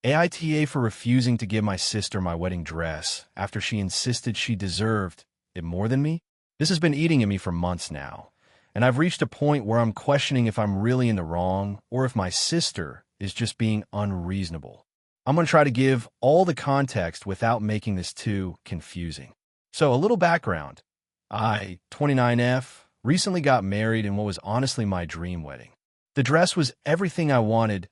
AITA for refusing to give my sister my wedding dress after she insisted she deserved it more than me? This has been eating at me for months now, and I've reached a point where I'm questioning if I'm really in the wrong or if my sister is just being unreasonable. I'm going to try to give all the context without making this too confusing. So, a little background. I, 29F, recently got married in what was honestly my dream wedding. The dress was everything I wanted,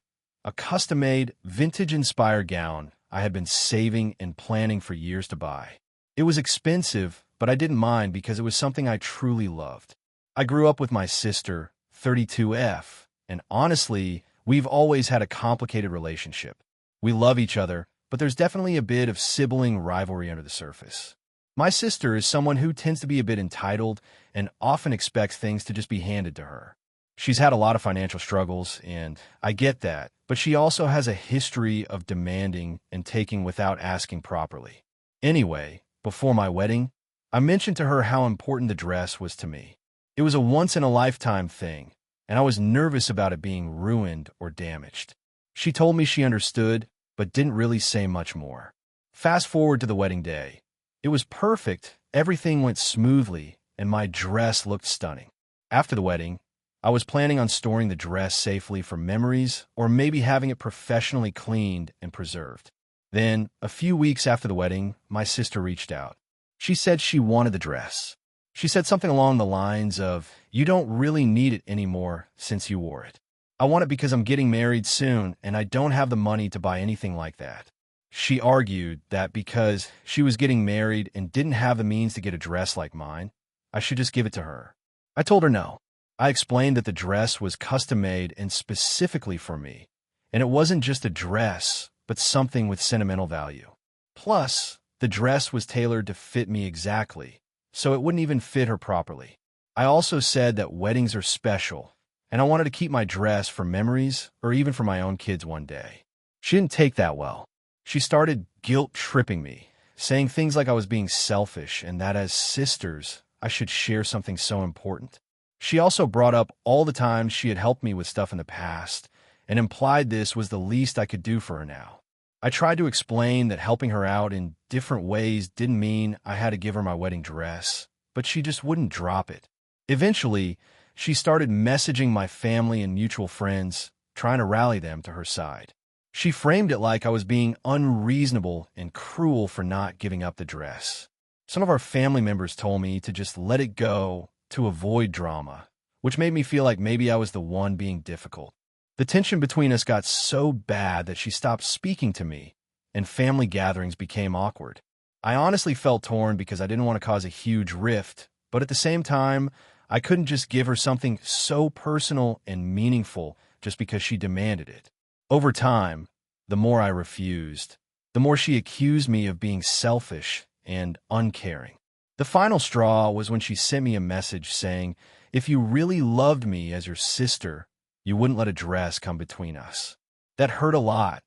a custom-made, vintage-inspired gown I had been saving and planning for years to buy. It was expensive, but I didn't mind because it was something I truly loved. I grew up with my sister, 32F, and honestly, we've always had a complicated relationship. We love each other, but there's definitely a bit of sibling rivalry under the surface. My sister is someone who tends to be a bit entitled and often expects things to just be handed to her. She's had a lot of financial struggles, and I get that, but she also has a history of demanding and taking without asking properly. Anyway, before my wedding, I mentioned to her how important the dress was to me. It was a once-in-a-lifetime thing, and I was nervous about it being ruined or damaged. She told me she understood, but didn't really say much more. Fast forward to the wedding day. It was perfect, everything went smoothly, and my dress looked stunning. After the wedding, I was planning on storing the dress safely for memories or maybe having it professionally cleaned and preserved. Then, a few weeks after the wedding, my sister reached out. She said she wanted the dress. She said something along the lines of, "You don't really need it anymore since you wore it. I want it because I'm getting married soon and I don't have the money to buy anything like that." She argued that because she was getting married and didn't have the means to get a dress like mine, I should just give it to her. I told her no. I explained that the dress was custom-made and specifically for me, and it wasn't just a dress, but something with sentimental value. Plus, the dress was tailored to fit me exactly, so it wouldn't even fit her properly. I also said that weddings are special, and I wanted to keep my dress for memories or even for my own kids one day. She didn't take that well. She started guilt-tripping me, saying things like I was being selfish and that as sisters, I should share something so important. She also brought up all the times she had helped me with stuff in the past and implied this was the least I could do for her now. I tried to explain that helping her out in different ways didn't mean I had to give her my wedding dress, but she just wouldn't drop it. Eventually, she started messaging my family and mutual friends, trying to rally them to her side. She framed it like I was being unreasonable and cruel for not giving up the dress. Some of our family members told me to just let it go to avoid drama, which made me feel like maybe I was the one being difficult. The tension between us got so bad that she stopped speaking to me, and family gatherings became awkward. I honestly felt torn because I didn't want to cause a huge rift, but at the same time, I couldn't just give her something so personal and meaningful just because she demanded it. Over time, the more I refused, the more she accused me of being selfish and uncaring. The final straw was when she sent me a message saying, "If you really loved me as your sister, you wouldn't let a dress come between us." That hurt a lot,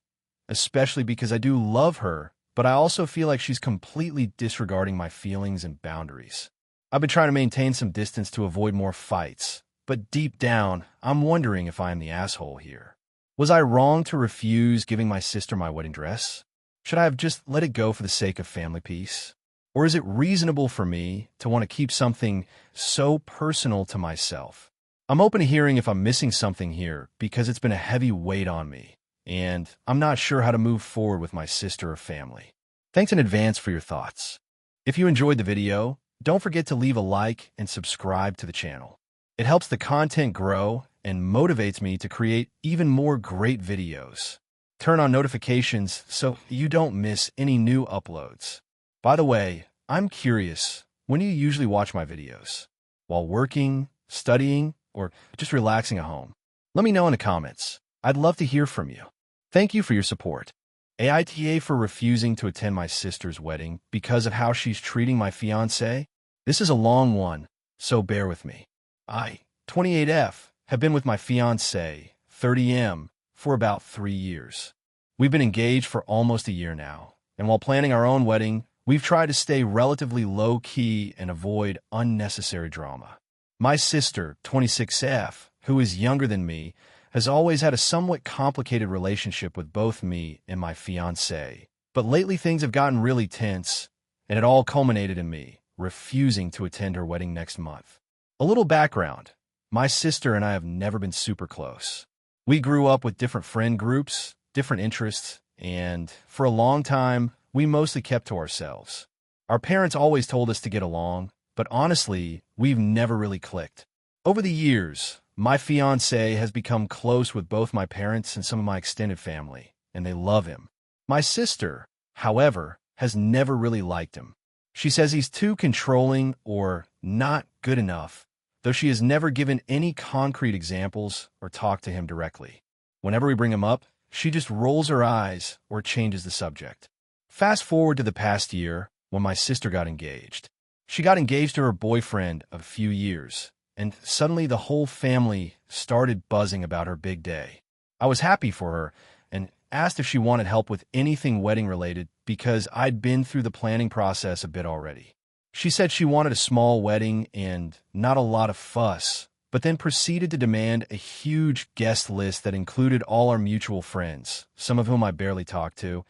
especially because I do love her, but I also feel like she's completely disregarding my feelings and boundaries. I've been trying to maintain some distance to avoid more fights, but deep down, I'm wondering if I am the asshole here. Was I wrong to refuse giving my sister my wedding dress? Should I have just let it go for the sake of family peace? Or is it reasonable for me to want to keep something so personal to myself? I'm open to hearing if I'm missing something here because it's been a heavy weight on me, and I'm not sure how to move forward with my sister or family. Thanks in advance for your thoughts. If you enjoyed the video, don't forget to leave a like and subscribe to the channel. It helps the content grow and motivates me to create even more great videos. Turn on notifications so you don't miss any new uploads. By the way, I'm curious, when do you usually watch my videos? While working, studying, or just relaxing at home? Let me know in the comments. I'd love to hear from you. Thank you for your support. AITA for refusing to attend my sister's wedding because of how she's treating my fiancé. This is a long one, so bear with me. I, 28F, have been with my fiancé, 30M, for about 3 years. We've been engaged for almost a year now, and while planning our own wedding, we've tried to stay relatively low-key and avoid unnecessary drama. My sister, 26F, who is younger than me, has always had a somewhat complicated relationship with both me and my fiancé. But lately things have gotten really tense, and it all culminated in me refusing to attend her wedding next month. A little background. My sister and I have never been super close. We grew up with different friend groups, different interests, and for a long time, we mostly kept to ourselves. Our parents always told us to get along, but honestly, we've never really clicked. Over the years, my fiancé has become close with both my parents and some of my extended family, and they love him. My sister, however, has never really liked him. She says he's too controlling or not good enough, though she has never given any concrete examples or talked to him directly. Whenever we bring him up, she just rolls her eyes or changes the subject. Fast forward to the past year when my sister got engaged. She got engaged to her boyfriend of a few years, and suddenly the whole family started buzzing about her big day. I was happy for her and asked if she wanted help with anything wedding-related because I'd been through the planning process a bit already. She said she wanted a small wedding and not a lot of fuss, but then proceeded to demand a huge guest list that included all our mutual friends, some of whom I barely talked to,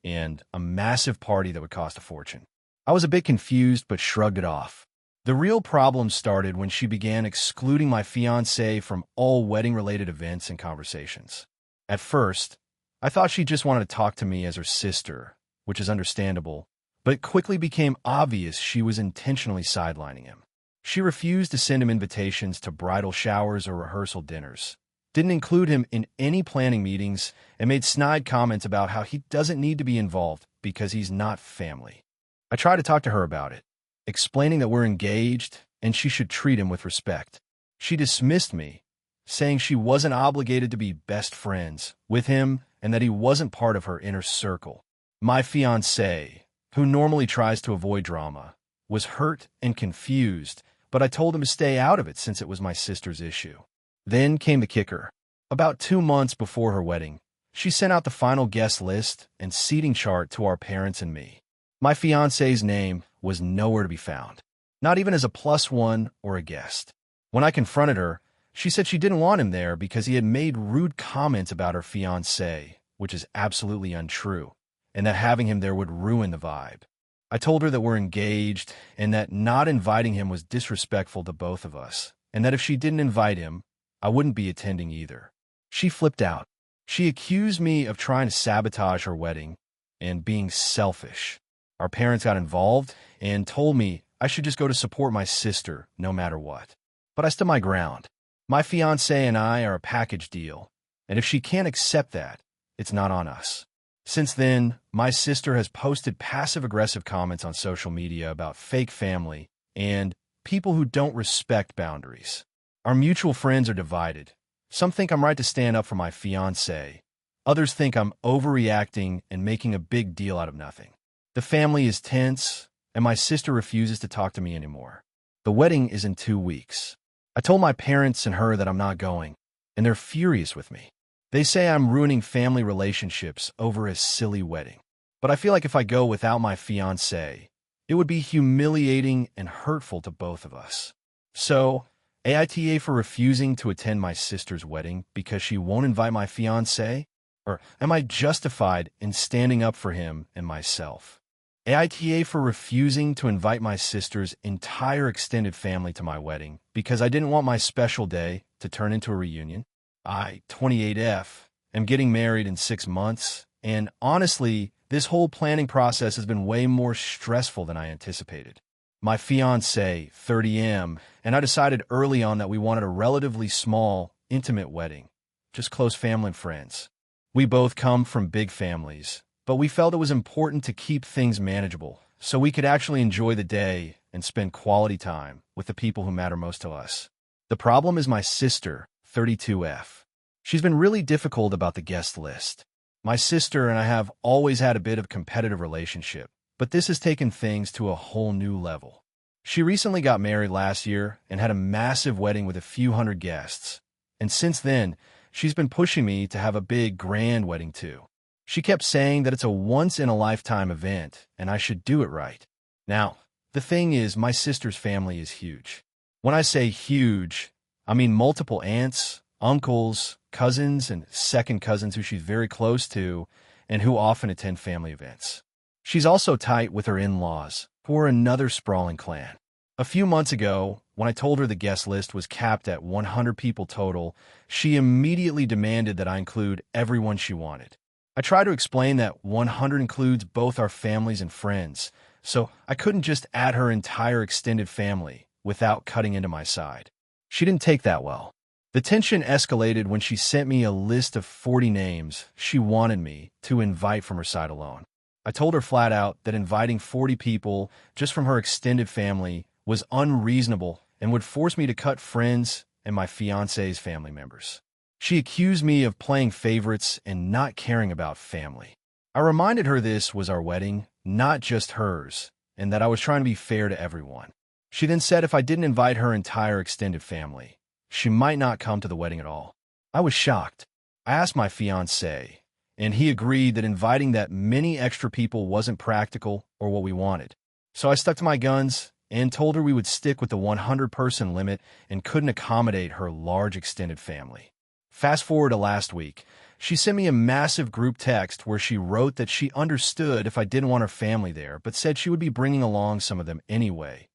and a massive party that would cost a fortune. I was a bit confused but shrugged it off. The real problem started when she began excluding my fiancé from all wedding-related events and conversations. At first, I thought she just wanted to talk to me as her sister, which is understandable, but it quickly became obvious she was intentionally sidelining him. She refused to send him invitations to bridal showers or rehearsal dinners, didn't include him in any planning meetings, and made snide comments about how he doesn't need to be involved because he's not family. I tried to talk to her about it, explaining that we're engaged and she should treat him with respect. She dismissed me, saying she wasn't obligated to be best friends with him and that he wasn't part of her inner circle. My fiancé, who normally tries to avoid drama, was hurt and confused, but I told him to stay out of it since it was my sister's issue. Then came the kicker. About 2 months before her wedding, she sent out the final guest list and seating chart to our parents and me. My fiancé's name was nowhere to be found, not even as a +1 or a guest. When I confronted her, she said she didn't want him there because he had made rude comments about her fiancé, which is absolutely untrue, and that having him there would ruin the vibe. I told her that we're engaged and that not inviting him was disrespectful to both of us, and that if she didn't invite him, I wouldn't be attending either. She flipped out. She accused me of trying to sabotage her wedding and being selfish. Our parents got involved and told me I should just go to support my sister no matter what. But I stood my ground. My fiancé and I are a package deal, and if she can't accept that, it's not on us. Since then, my sister has posted passive-aggressive comments on social media about fake family and people who don't respect boundaries. Our mutual friends are divided. Some think I'm right to stand up for my fiancé. Others think I'm overreacting and making a big deal out of nothing. The family is tense, and my sister refuses to talk to me anymore. The wedding is in 2 weeks. I told my parents and her that I'm not going, and they're furious with me. They say I'm ruining family relationships over a silly wedding. But I feel like if I go without my fiancé, it would be humiliating and hurtful to both of us. So, AITA for refusing to attend my sister's wedding because she won't invite my fiancé? Or am I justified in standing up for him and myself? AITA for refusing to invite my sister's entire extended family to my wedding because I didn't want my special day to turn into a reunion. I, 28F, am getting married in 6 months, and honestly, this whole planning process has been way more stressful than I anticipated. My fiancé, 30M, and I decided early on that we wanted a relatively small, intimate wedding, just close family and friends. We both come from big families, but we felt it was important to keep things manageable so we could actually enjoy the day and spend quality time with the people who matter most to us. The problem is my sister, 32F. She's been really difficult about the guest list. My sister and I have always had a bit of a competitive relationship, but this has taken things to a whole new level. She recently got married last year and had a massive wedding with a few hundred guests, and since then, she's been pushing me to have a big, grand wedding too. She kept saying that it's a once-in-a-lifetime event, and I should do it right. Now, the thing is, my sister's family is huge. When I say huge, I mean multiple aunts, uncles, cousins and second cousins who she's very close to and who often attend family events. She's also tight with her in-laws, who are another sprawling clan. A few months ago, when I told her the guest list was capped at 100 people total, she immediately demanded that I include everyone she wanted. I tried to explain that 100 includes both our families and friends, so I couldn't just add her entire extended family without cutting into my side. She didn't take that well. The tension escalated when she sent me a list of 40 names she wanted me to invite from her side alone. I told her flat out that inviting 40 people just from her extended family was unreasonable and would force me to cut friends and my fiancé's family members. She accused me of playing favorites and not caring about family. I reminded her this was our wedding, not just hers, and that I was trying to be fair to everyone. She then said if I didn't invite her entire extended family, she might not come to the wedding at all. I was shocked. I asked my fiancé, and he agreed that inviting that many extra people wasn't practical or what we wanted. So I stuck to my guns and told her we would stick with the 100-person limit and couldn't accommodate her large extended family. Fast forward to last week, she sent me a massive group text where she wrote that she understood if I didn't want her family there, but said she would be bringing along some of them anyway,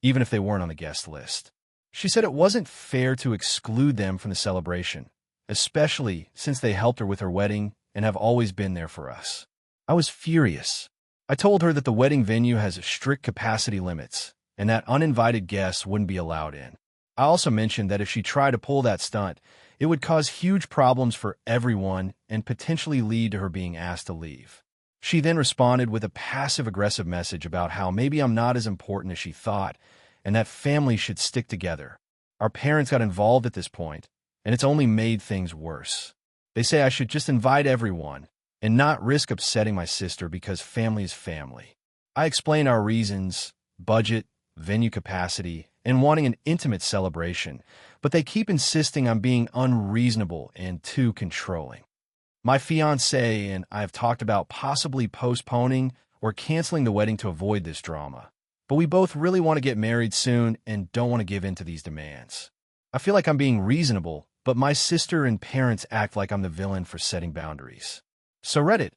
even if they weren't on the guest list. She said it wasn't fair to exclude them from the celebration, especially since they helped her with her wedding and have always been there for us. I was furious. I told her that the wedding venue has strict capacity limits and that uninvited guests wouldn't be allowed in. I also mentioned that if she tried to pull that stunt, it would cause huge problems for everyone and potentially lead to her being asked to leave. She then responded with a passive-aggressive message about how maybe I'm not as important as she thought and that families should stick together. Our parents got involved at this point, and it's only made things worse. They say I should just invite everyone and not risk upsetting my sister because family is family. I explained our reasons, budget, venue capacity, and wanting an intimate celebration, but they keep insisting I'm being unreasonable and too controlling. My fiancé and I have talked about possibly postponing or canceling the wedding to avoid this drama, but we both really want to get married soon and don't want to give in to these demands. I feel like I'm being reasonable, but my sister and parents act like I'm the villain for setting boundaries. So Reddit,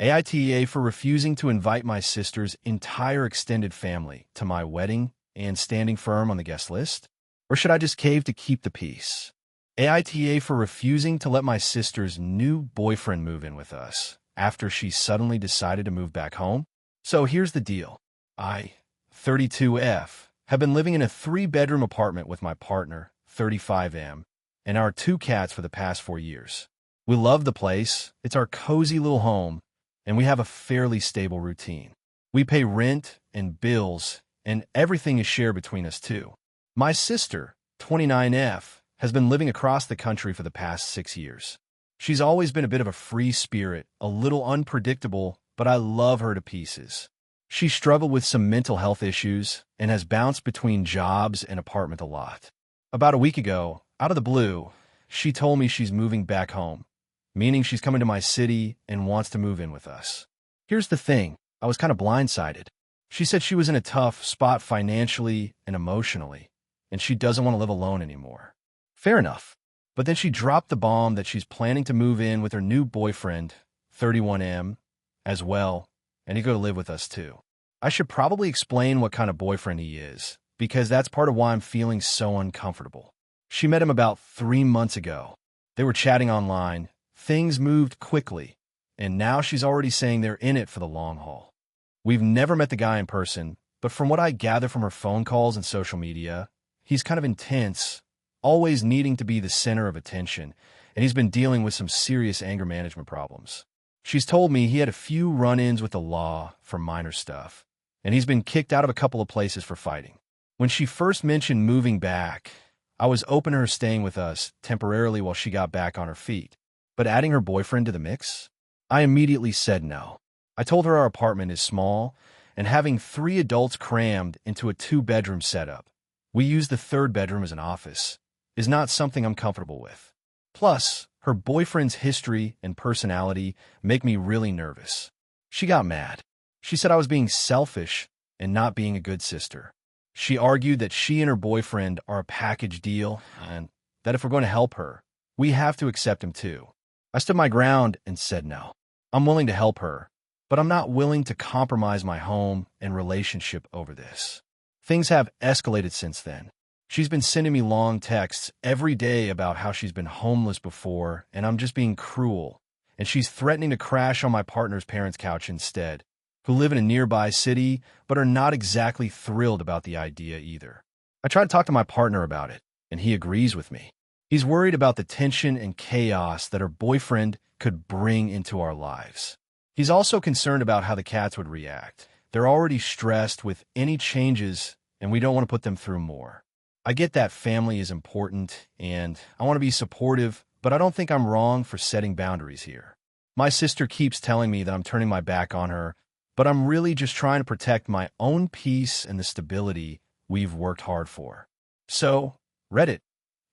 AITA for refusing to invite my sister's entire extended family to my wedding and standing firm on the guest list? Or should I just cave to keep the peace? AITA for refusing to let my sister's new boyfriend move in with us after she suddenly decided to move back home? So here's the deal. I, 32F, have been living in a 3-bedroom apartment with my partner, 35M, and our 2 cats for the past 4 years. We love the place, it's our cozy little home, and we have a fairly stable routine. We pay rent and bills, and everything is shared between us too. My sister, 29F, has been living across the country for the past 6 years. She's always been a bit of a free spirit, a little unpredictable, but I love her to pieces. She struggled with some mental health issues and has bounced between jobs and apartment a lot. About a week ago, out of the blue, she told me she's moving back home, meaning she's coming to my city and wants to move in with us. Here's the thing, I was kind of blindsided. She said she was in a tough spot financially and emotionally, and she doesn't want to live alone anymore. Fair enough. But then she dropped the bomb that she's planning to move in with her new boyfriend, 31M, as well, and he'd go to live with us too. I should probably explain what kind of boyfriend he is, because that's part of why I'm feeling so uncomfortable. She met him about 3 months ago. They were chatting online, things moved quickly, and now she's already saying they're in it for the long haul. We've never met the guy in person, but from what I gather from her phone calls and social media, he's kind of intense, always needing to be the center of attention, and he's been dealing with some serious anger management problems. She's told me he had a few run-ins with the law for minor stuff, and he's been kicked out of a couple of places for fighting. When she first mentioned moving back, I was open to her staying with us temporarily while she got back on her feet, but adding her boyfriend to the mix? I immediately said no. I told her our apartment is small, and having 3 adults crammed into a 2-bedroom setup, we use the 3rd bedroom as an office, is not something I'm comfortable with. Plus, her boyfriend's history and personality make me really nervous. She got mad. She said I was being selfish and not being a good sister. She argued that she and her boyfriend are a package deal and that if we're going to help her, We have to accept him too. I stood my ground and said no. I'm willing to help her, but I'm not willing to compromise my home and relationship over this. Things have escalated since then. She's been sending me long texts every day about how she's been homeless before, and I'm just being cruel. And she's threatening to crash on my partner's parents' couch instead, who live in a nearby city but are not exactly thrilled about the idea either. I tried to talk to my partner about it, and he agrees with me. He's worried about the tension and chaos that her boyfriend could bring into our lives. He's also concerned about how the cats would react. They're already stressed with any changes, and we don't want to put them through more. I get that family is important, and I want to be supportive, but I don't think I'm wrong for setting boundaries here. My sister keeps telling me that I'm turning my back on her, but I'm really just trying to protect my own peace and the stability we've worked hard for. So, Reddit,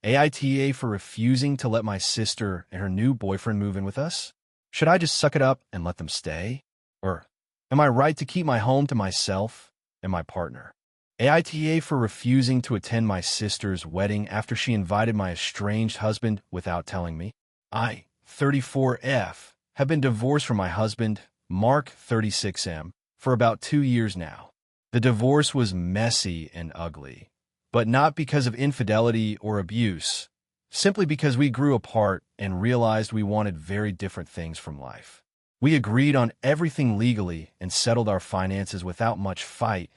AITA for refusing to let my sister and her new boyfriend move in with us? Should I just suck it up and let them stay? Or am I right to keep my home to myself and my partner? AITA for refusing to attend my sister's wedding after she invited my estranged husband without telling me. I, 34F, have been divorced from my husband, Mark, 36M, for about 2 years now. The divorce was messy and ugly, but not because of infidelity or abuse, simply because we grew apart and realized we wanted very different things from life. We agreed on everything legally and settled our finances without much fight,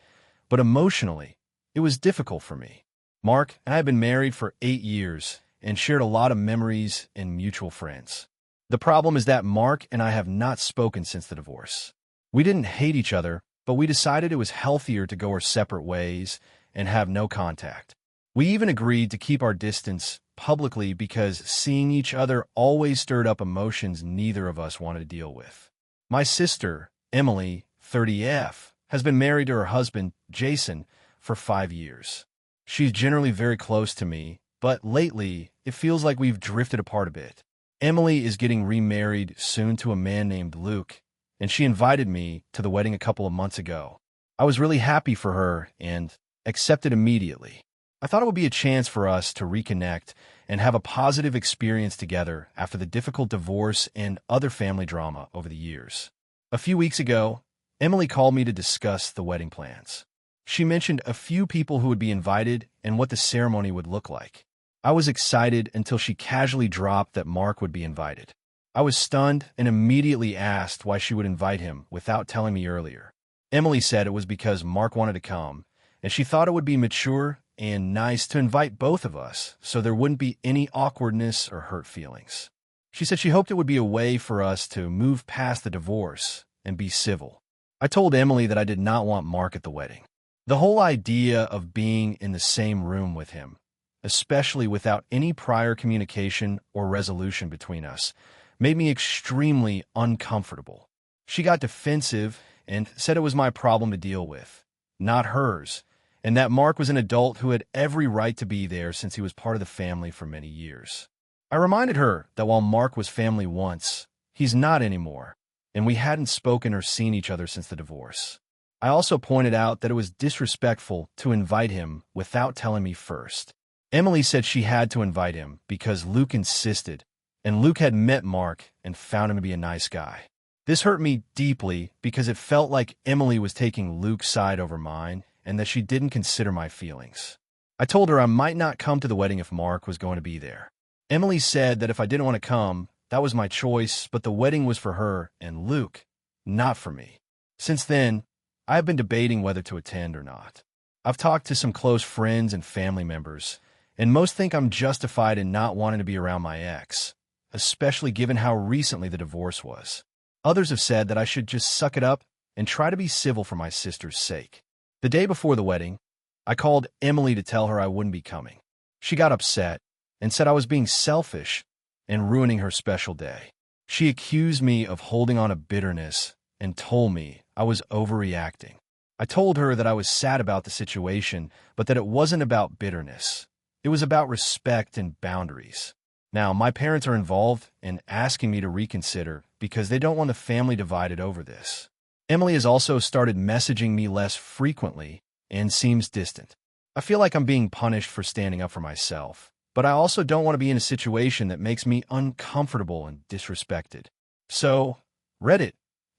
but emotionally, it was difficult for me. Mark and I have been married for 8 years and shared a lot of memories and mutual friends. The problem is that Mark and I have not spoken since the divorce. We didn't hate each other, but we decided it was healthier to go our separate ways and have no contact. We even agreed to keep our distance publicly because seeing each other always stirred up emotions neither of us wanted to deal with. My sister, Emily, 30F, has been married to her husband, Jason, for 5 years. She's generally very close to me, but lately, it feels like we've drifted apart a bit. Emily is getting remarried soon to a man named Luke, and she invited me to the wedding a couple of months ago. I was really happy for her and accepted immediately. I thought it would be a chance for us to reconnect and have a positive experience together after the difficult divorce and other family drama over the years. A few weeks ago, Emily called me to discuss the wedding plans. She mentioned a few people who would be invited and what the ceremony would look like. I was excited until she casually dropped that Mark would be invited. I was stunned and immediately asked why she would invite him without telling me earlier. Emily said it was because Mark wanted to come, and she thought it would be mature and nice to invite both of us so there wouldn't be any awkwardness or hurt feelings. She said she hoped it would be a way for us to move past the divorce and be civil. I told Emily that I did not want Mark at the wedding. The whole idea of being in the same room with him, especially without any prior communication or resolution between us, made me extremely uncomfortable. She got defensive and said it was my problem to deal with, not hers, and that Mark was an adult who had every right to be there since he was part of the family for many years. I reminded her that while Mark was family once, he's not anymore, and we hadn't spoken or seen each other since the divorce. I also pointed out that it was disrespectful to invite him without telling me first. Emily said she had to invite him because Luke insisted, and Luke had met Mark and found him to be a nice guy. This hurt me deeply because it felt like Emily was taking Luke's side over mine and that she didn't consider my feelings. I told her I might not come to the wedding if Mark was going to be there. Emily said that if I didn't want to come, that was my choice, but the wedding was for her and Luke, not for me. Since then, I've been debating whether to attend or not. I've talked to some close friends and family members, and most think I'm justified in not wanting to be around my ex, especially given how recently the divorce was. Others have said that I should just suck it up and try to be civil for my sister's sake. The day before the wedding, I called Emily to tell her I wouldn't be coming. She got upset and said I was being selfish and ruining her special day. She accused me of holding on to bitterness and told me I was overreacting. I told her that I was sad about the situation, but that it wasn't about bitterness. It was about respect and boundaries. Now, my parents are involved and asking me to reconsider because they don't want the family divided over this. Emily has also started messaging me less frequently and seems distant. I feel like I'm being punished for standing up for myself, but I also don't want to be in a situation that makes me uncomfortable and disrespected. So, Reddit,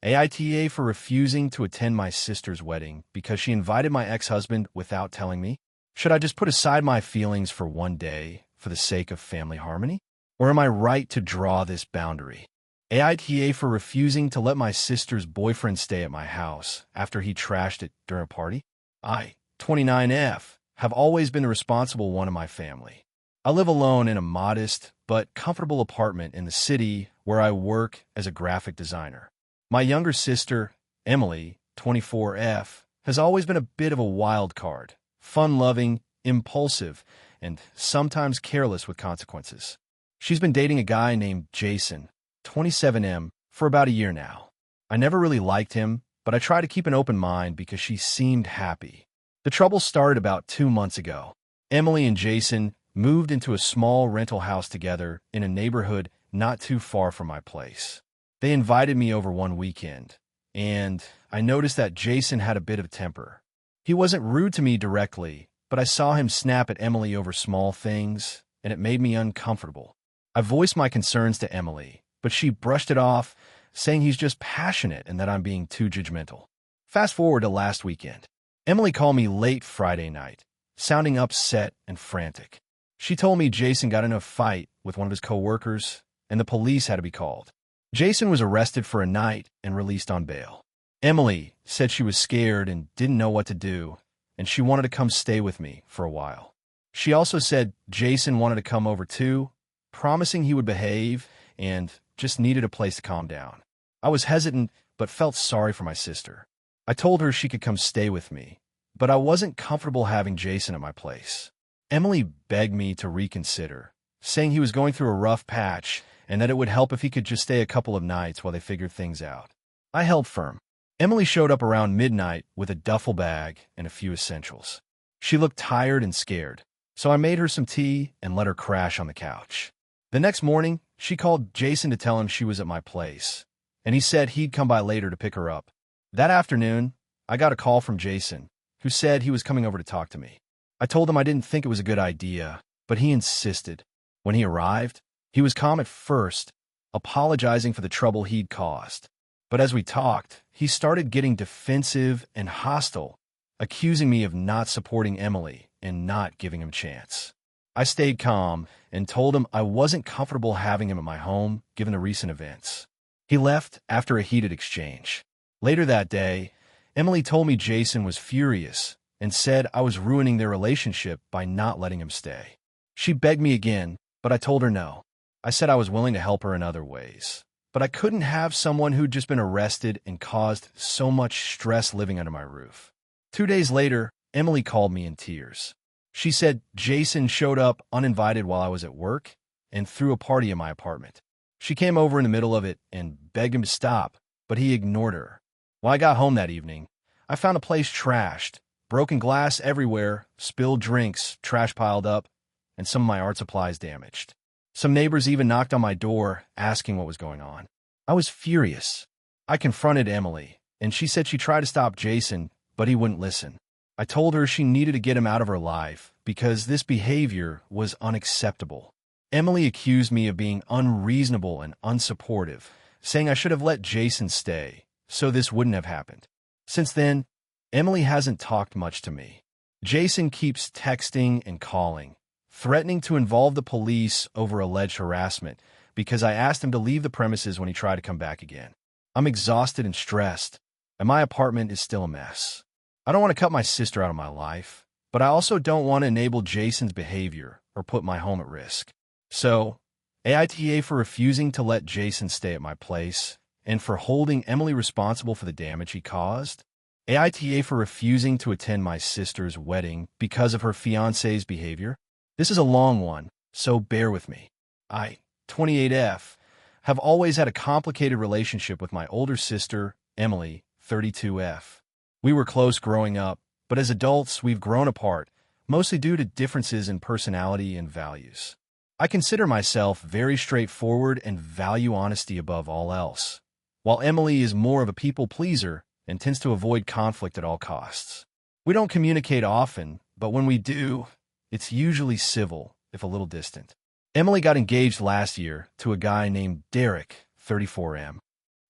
AITA for refusing to attend my sister's wedding because she invited my ex-husband without telling me? Should I just put aside my feelings for one day for the sake of family harmony? Or am I right to draw this boundary? AITA for refusing to let my sister's boyfriend stay at my house after he trashed it during a party? I, 29F, have always been the responsible one in my family. I live alone in a modest but comfortable apartment in the city where I work as a graphic designer. My younger sister, Emily, 24F, has always been a bit of a wild card, fun-loving, impulsive, and sometimes careless with consequences. She's been dating a guy named Jason, 27M, for about a year now. I never really liked him, but I try to keep an open mind because she seemed happy. The trouble started about 2 months ago. Emily and Jason moved into a small rental house together in a neighborhood not too far from my place. They invited me over one weekend, and I noticed that Jason had a bit of temper. He wasn't rude to me directly, but I saw him snap at Emily over small things, and it made me uncomfortable. I voiced my concerns to Emily, but she brushed it off, saying he's just passionate and that I'm being too judgmental. Fast forward to last weekend. Emily called me late Friday night, sounding upset and frantic. She told me Jason got in a fight with one of his coworkers, and the police had to be called. Jason was arrested for a night and released on bail. Emily said she was scared and didn't know what to do, and she wanted to come stay with me for a while. She also said Jason wanted to come over too, promising he would behave and just needed a place to calm down. I was hesitant, but felt sorry for my sister. I told her she could come stay with me, but I wasn't comfortable having Jason at my place. Emily begged me to reconsider, saying he was going through a rough patch and that it would help if he could just stay a couple of nights while they figured things out. I held firm. Emily showed up around midnight with a duffel bag and a few essentials. She looked tired and scared, so I made her some tea and let her crash on the couch. The next morning, she called Jason to tell him she was at my place, and he said he'd come by later to pick her up. That afternoon, I got a call from Jason, who said he was coming over to talk to me. I told him I didn't think it was a good idea, but he insisted. When he arrived, he was calm at first, apologizing for the trouble he'd caused. But as we talked, he started getting defensive and hostile, accusing me of not supporting Emily and not giving him a chance. I stayed calm and told him I wasn't comfortable having him at my home, given the recent events. He left after a heated exchange. Later that day, Emily told me Jason was furious and said I was ruining their relationship by not letting him stay. She begged me again, but I told her no. I said I was willing to help her in other ways, but I couldn't have someone who'd just been arrested and caused so much stress living under my roof. 2 days later, Emily called me in tears. She said Jason showed up uninvited while I was at work and threw a party in my apartment. She came over in the middle of it and begged him to stop, but he ignored her. When I got home that evening, I found the place trashed, broken glass everywhere, spilled drinks, trash piled up, and some of my art supplies damaged. Some neighbors even knocked on my door, asking what was going on. I was furious. I confronted Emily, and she said she tried to stop Jason, but he wouldn't listen. I told her she needed to get him out of her life because this behavior was unacceptable. Emily accused me of being unreasonable and unsupportive, saying I should have let Jason stay, so this wouldn't have happened. Since then, Emily hasn't talked much to me. Jason keeps texting and calling, threatening to involve the police over alleged harassment because I asked him to leave the premises when he tried to come back again. I'm exhausted and stressed, and my apartment is still a mess. I don't want to cut my sister out of my life, but I also don't want to enable Jason's behavior or put my home at risk. So, AITA for refusing to let Jason stay at my place and for holding Emily responsible for the damage he caused. AITA for refusing to attend my sister's wedding because of her fiancé's behavior. This is a long one, so bear with me. I, 28F, have always had a complicated relationship with my older sister, Emily, 32F. We were close growing up, but as adults, we've grown apart, mostly due to differences in personality and values. I consider myself very straightforward and value honesty above all else, while Emily is more of a people pleaser and tends to avoid conflict at all costs. We don't communicate often, but when we do, it's usually civil if a little distant. Emily got engaged last year to a guy named Derek, 34M.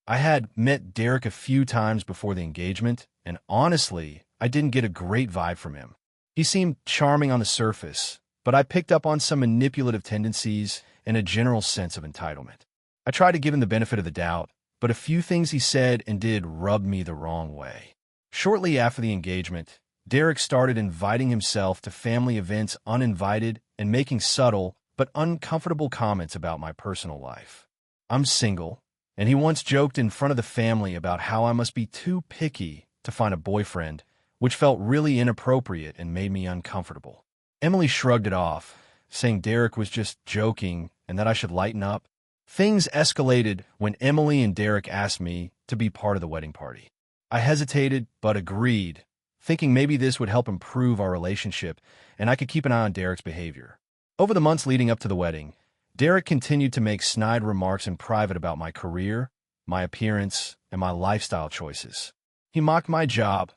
I had met Derek a few times before the engagement, and honestly, I didn't get a great vibe from him. He seemed charming on the surface, but I picked up on some manipulative tendencies and a general sense of entitlement. I tried to give him the benefit of the doubt, but a few things he said and did rubbed me the wrong way. Shortly after the engagement, Derek started inviting himself to family events uninvited and making subtle but uncomfortable comments about my personal life. I'm single, and he once joked in front of the family about how I must be too picky to find a boyfriend, which felt really inappropriate and made me uncomfortable. Emily shrugged it off, saying Derek was just joking and that I should lighten up. Things escalated when Emily and Derek asked me to be part of the wedding party. I hesitated, but agreed, thinking maybe this would help improve our relationship and I could keep an eye on Derek's behavior. Over the months leading up to the wedding, Derek continued to make snide remarks in private about my career, my appearance, and my lifestyle choices. He mocked my job.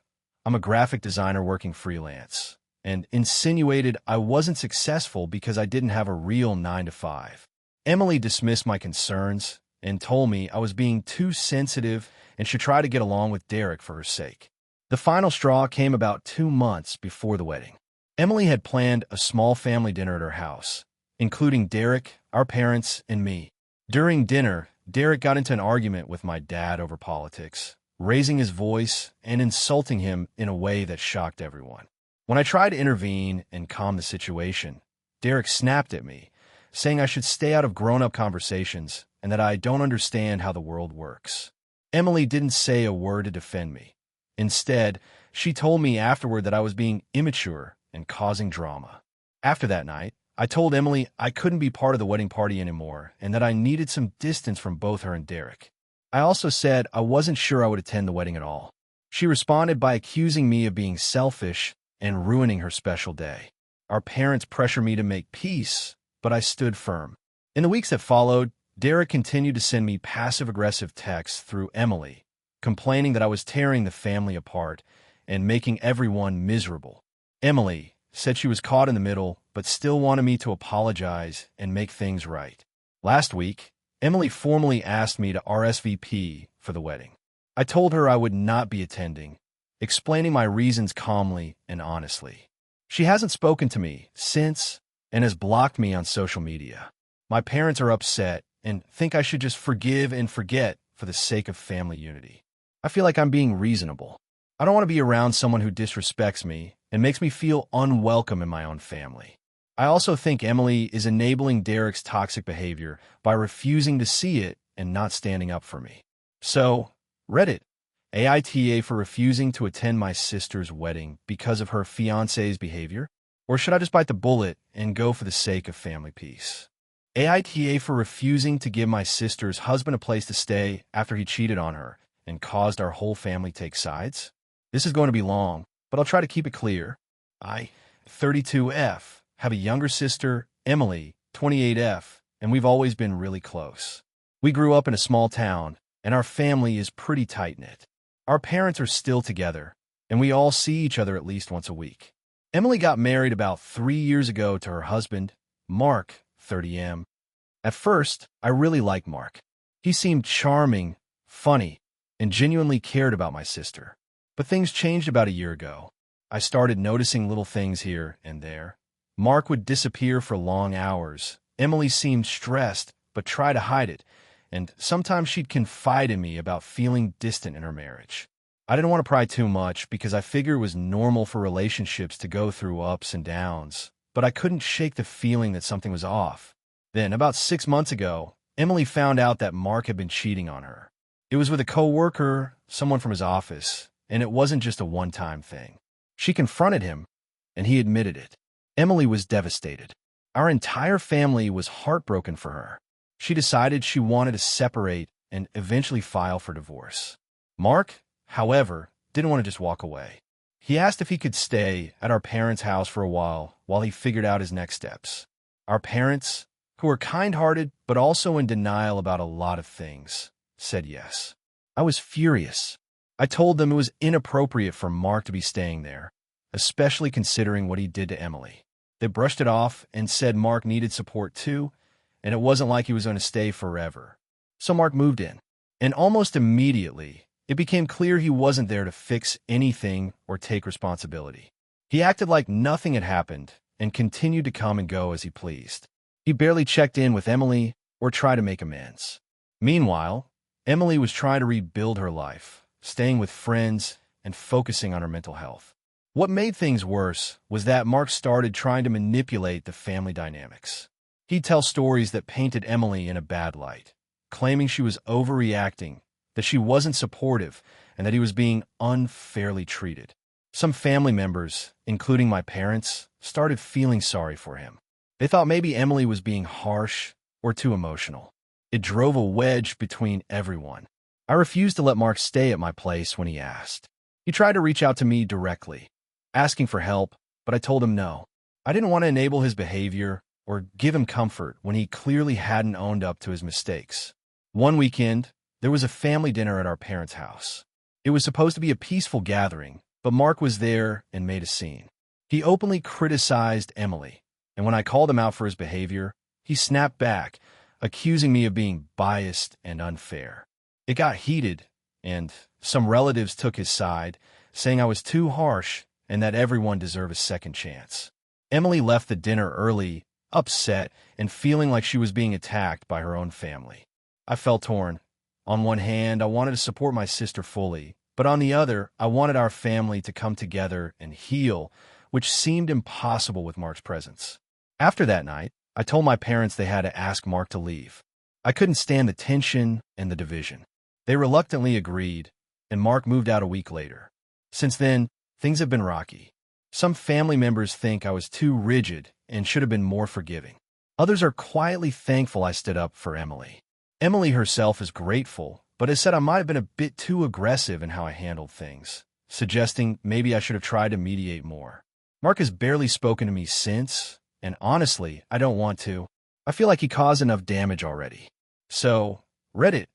I'm a graphic designer working freelance, and insinuated I wasn't successful because I didn't have a real 9-to-5. Emily dismissed my concerns and told me I was being too sensitive and should try to get along with Derek for her sake. The final straw came about 2 months before the wedding. Emily had planned a small family dinner at her house, including Derek, our parents, and me. During dinner, Derek got into an argument with my dad over politics, raising his voice and insulting him in a way that shocked everyone. When I tried to intervene and calm the situation, Derek snapped at me, saying I should stay out of grown-up conversations and that I don't understand how the world works. Emily didn't say a word to defend me. Instead, she told me afterward that I was being immature and causing drama. After that night, I told Emily I couldn't be part of the wedding party anymore and that I needed some distance from both her and Derek. I also said I wasn't sure I would attend the wedding at all. She responded by accusing me of being selfish and ruining her special day. Our parents pressured me to make peace, but I stood firm. In the weeks that followed, Derek continued to send me passive-aggressive texts through Emily, complaining that I was tearing the family apart and making everyone miserable. Emily said she was caught in the middle, but still wanted me to apologize and make things right. Last week, Emily formally asked me to RSVP for the wedding. I told her I would not be attending, explaining my reasons calmly and honestly. She hasn't spoken to me since and has blocked me on social media. My parents are upset and think I should just forgive and forget for the sake of family unity. I feel like I'm being reasonable. I don't want to be around someone who disrespects me and makes me feel unwelcome in my own family. I also think Emily is enabling Derek's toxic behavior by refusing to see it and not standing up for me. So, Reddit, AITA for refusing to attend my sister's wedding because of her fiancé's behavior? Or should I just bite the bullet and go for the sake of family peace? AITA for refusing to give my sister's husband a place to stay after he cheated on her and caused our whole family take sides? This is going to be long, but I'll try to keep it clear. I, 32F, have a younger sister, Emily, 28F, and we've always been really close. We grew up in a small town, and our family is pretty tight-knit. Our parents are still together, and we all see each other at least once a week. Emily got married about 3 years ago to her husband, Mark, 30M. At first, I really liked Mark. He seemed charming, funny, and genuinely cared about my sister. But things changed about a year ago. I started noticing little things here and there. Mark would disappear for long hours. Emily seemed stressed, but tried to hide it, and sometimes she'd confide in me about feeling distant in her marriage. I didn't want to pry too much because I figured it was normal for relationships to go through ups and downs, but I couldn't shake the feeling that something was off. Then, about 6 months ago, Emily found out that Mark had been cheating on her. It was with a coworker, someone from his office, and it wasn't just a one-time thing. She confronted him, and he admitted it. Emily was devastated. Our entire family was heartbroken for her. She decided she wanted to separate and eventually file for divorce. Mark, however, didn't want to just walk away. He asked if he could stay at our parents' house for a while he figured out his next steps. Our parents, who were kind-hearted but also in denial about a lot of things, said yes. I was furious. I told them it was inappropriate for Mark to be staying there, especially considering what he did to Emily. They brushed it off and said Mark needed support too, and it wasn't like he was going to stay forever. So Mark moved in. And almost immediately, it became clear he wasn't there to fix anything or take responsibility. He acted like nothing had happened and continued to come and go as he pleased. He barely checked in with Emily or tried to make amends. Meanwhile, Emily was trying to rebuild her life, staying with friends and focusing on her mental health. What made things worse was that Mark started trying to manipulate the family dynamics. He'd tell stories that painted Emily in a bad light, claiming she was overreacting, that she wasn't supportive, and that he was being unfairly treated. Some family members, including my parents, started feeling sorry for him. They thought maybe Emily was being harsh or too emotional. It drove a wedge between everyone. I refused to let Mark stay at my place when he asked. He tried to reach out to me directly, asking for help, but I told him no. I didn't want to enable his behavior or give him comfort when he clearly hadn't owned up to his mistakes. One weekend, there was a family dinner at our parents' house. It was supposed to be a peaceful gathering, but Mark was there and made a scene. He openly criticized Emily, and when I called him out for his behavior, he snapped back, accusing me of being biased and unfair. It got heated, and some relatives took his side, saying I was too harsh and that everyone deserved a second chance. Emily left the dinner early, upset, and feeling like she was being attacked by her own family. I felt torn. On one hand, I wanted to support my sister fully, but on the other, I wanted our family to come together and heal, which seemed impossible with Mark's presence. After that night, I told my parents they had to ask Mark to leave. I couldn't stand the tension and the division. They reluctantly agreed, and Mark moved out a week later. Since then, things have been rocky. Some family members think I was too rigid and should have been more forgiving. Others are quietly thankful I stood up for Emily. Emily herself is grateful, but has said I might have been a bit too aggressive in how I handled things, suggesting maybe I should have tried to mediate more. Mark has barely spoken to me since, and honestly, I don't want to. I feel like he caused enough damage already. So, Reddit,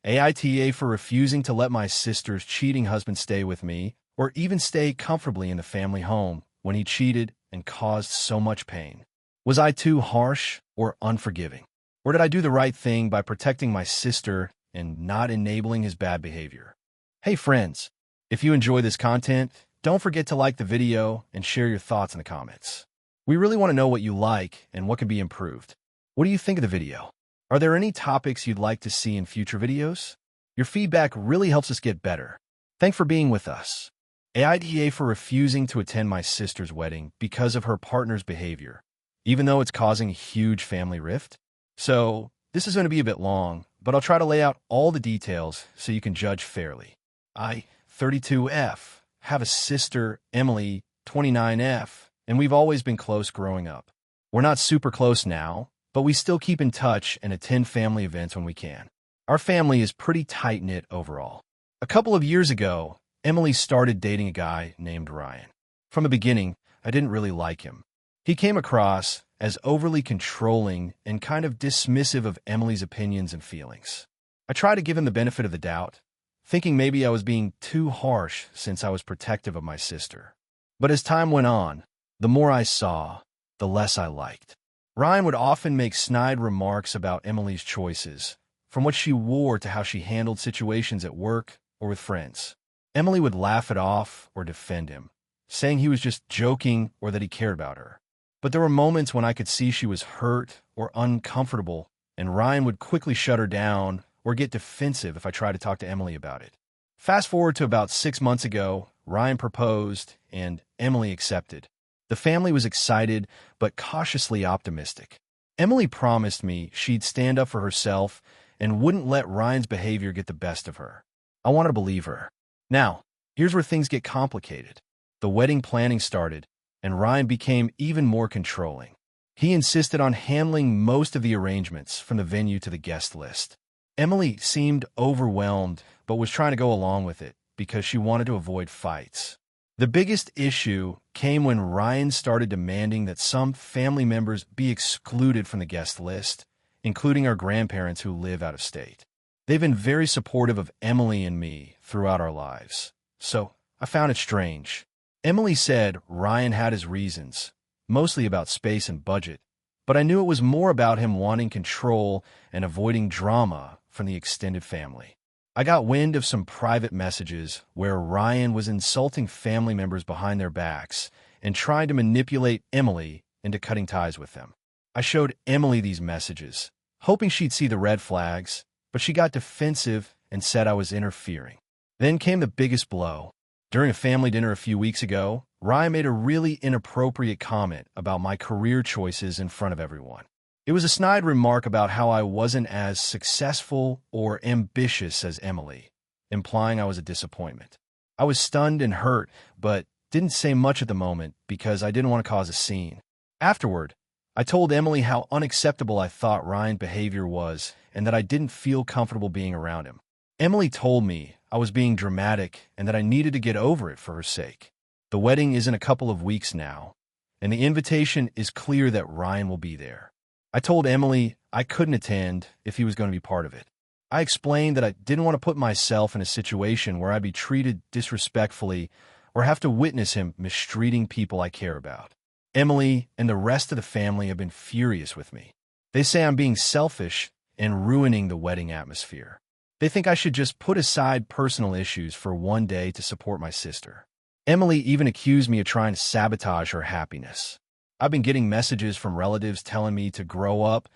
AITA for refusing to let my sister's cheating husband stay with me, or even stay comfortably in the family home when he cheated and caused so much pain. Was I too harsh or unforgiving? Or did I do the right thing by protecting my sister and not enabling his bad behavior? Hey friends, if you enjoy this content, don't forget to like the video and share your thoughts in the comments. We really want to know what you like and what can be improved. What do you think of the video? Are there any topics you'd like to see in future videos? Your feedback really helps us get better. Thanks for being with us. AITA for refusing to attend my sister's wedding because of her partner's behavior, even though it's causing a huge family rift. So, this is going to be a bit long, but I'll try to lay out all the details so you can judge fairly. I, 32F, have a sister, Emily, 29F, and we've always been close growing up. We're not super close now, but we still keep in touch and attend family events when we can. Our family is pretty tight-knit overall. A couple of years ago, Emily started dating a guy named Ryan. From the beginning, I didn't really like him. He came across as overly controlling and kind of dismissive of Emily's opinions and feelings. I tried to give him the benefit of the doubt, thinking maybe I was being too harsh since I was protective of my sister. But as time went on, the more I saw, the less I liked. Ryan would often make snide remarks about Emily's choices, from what she wore to how she handled situations at work or with friends. Emily would laugh it off or defend him, saying he was just joking or that he cared about her. But there were moments when I could see she was hurt or uncomfortable, and Ryan would quickly shut her down or get defensive if I tried to talk to Emily about it. Fast forward to about 6 months ago, Ryan proposed, and Emily accepted. The family was excited, but cautiously optimistic. Emily promised me she'd stand up for herself and wouldn't let Ryan's behavior get the best of her. I wanted to believe her. Now, here's where things get complicated. The wedding planning started, and Ryan became even more controlling. He insisted on handling most of the arrangements, from the venue to the guest list. Emily seemed overwhelmed, but was trying to go along with it because she wanted to avoid fights. The biggest issue came when Ryan started demanding that some family members be excluded from the guest list, including our grandparents who live out of state. They've been very supportive of Emily and me throughout our lives, so I found it strange. Emily said Ryan had his reasons, mostly about space and budget, but I knew it was more about him wanting control and avoiding drama from the extended family. I got wind of some private messages where Ryan was insulting family members behind their backs and trying to manipulate Emily into cutting ties with them. I showed Emily these messages, hoping she'd see the red flags, but she got defensive and said I was interfering. Then came the biggest blow. During a family dinner a few weeks ago, Ryan made a really inappropriate comment about my career choices in front of everyone. It was a snide remark about how I wasn't as successful or ambitious as Emily, implying I was a disappointment. I was stunned and hurt, but didn't say much at the moment because I didn't want to cause a scene. Afterward, I told Emily how unacceptable I thought Ryan's behavior was and that I didn't feel comfortable being around him. Emily told me I was being dramatic and that I needed to get over it for her sake. The wedding is in a couple of weeks now, and the invitation is clear that Ryan will be there. I told Emily I couldn't attend if he was going to be part of it. I explained that I didn't want to put myself in a situation where I'd be treated disrespectfully or have to witness him mistreating people I care about. Emily and the rest of the family have been furious with me. They say I'm being selfish and ruining the wedding atmosphere. They think I should just put aside personal issues for one day to support my sister. Emily even accused me of trying to sabotage her happiness. I've been getting messages from relatives telling me to grow up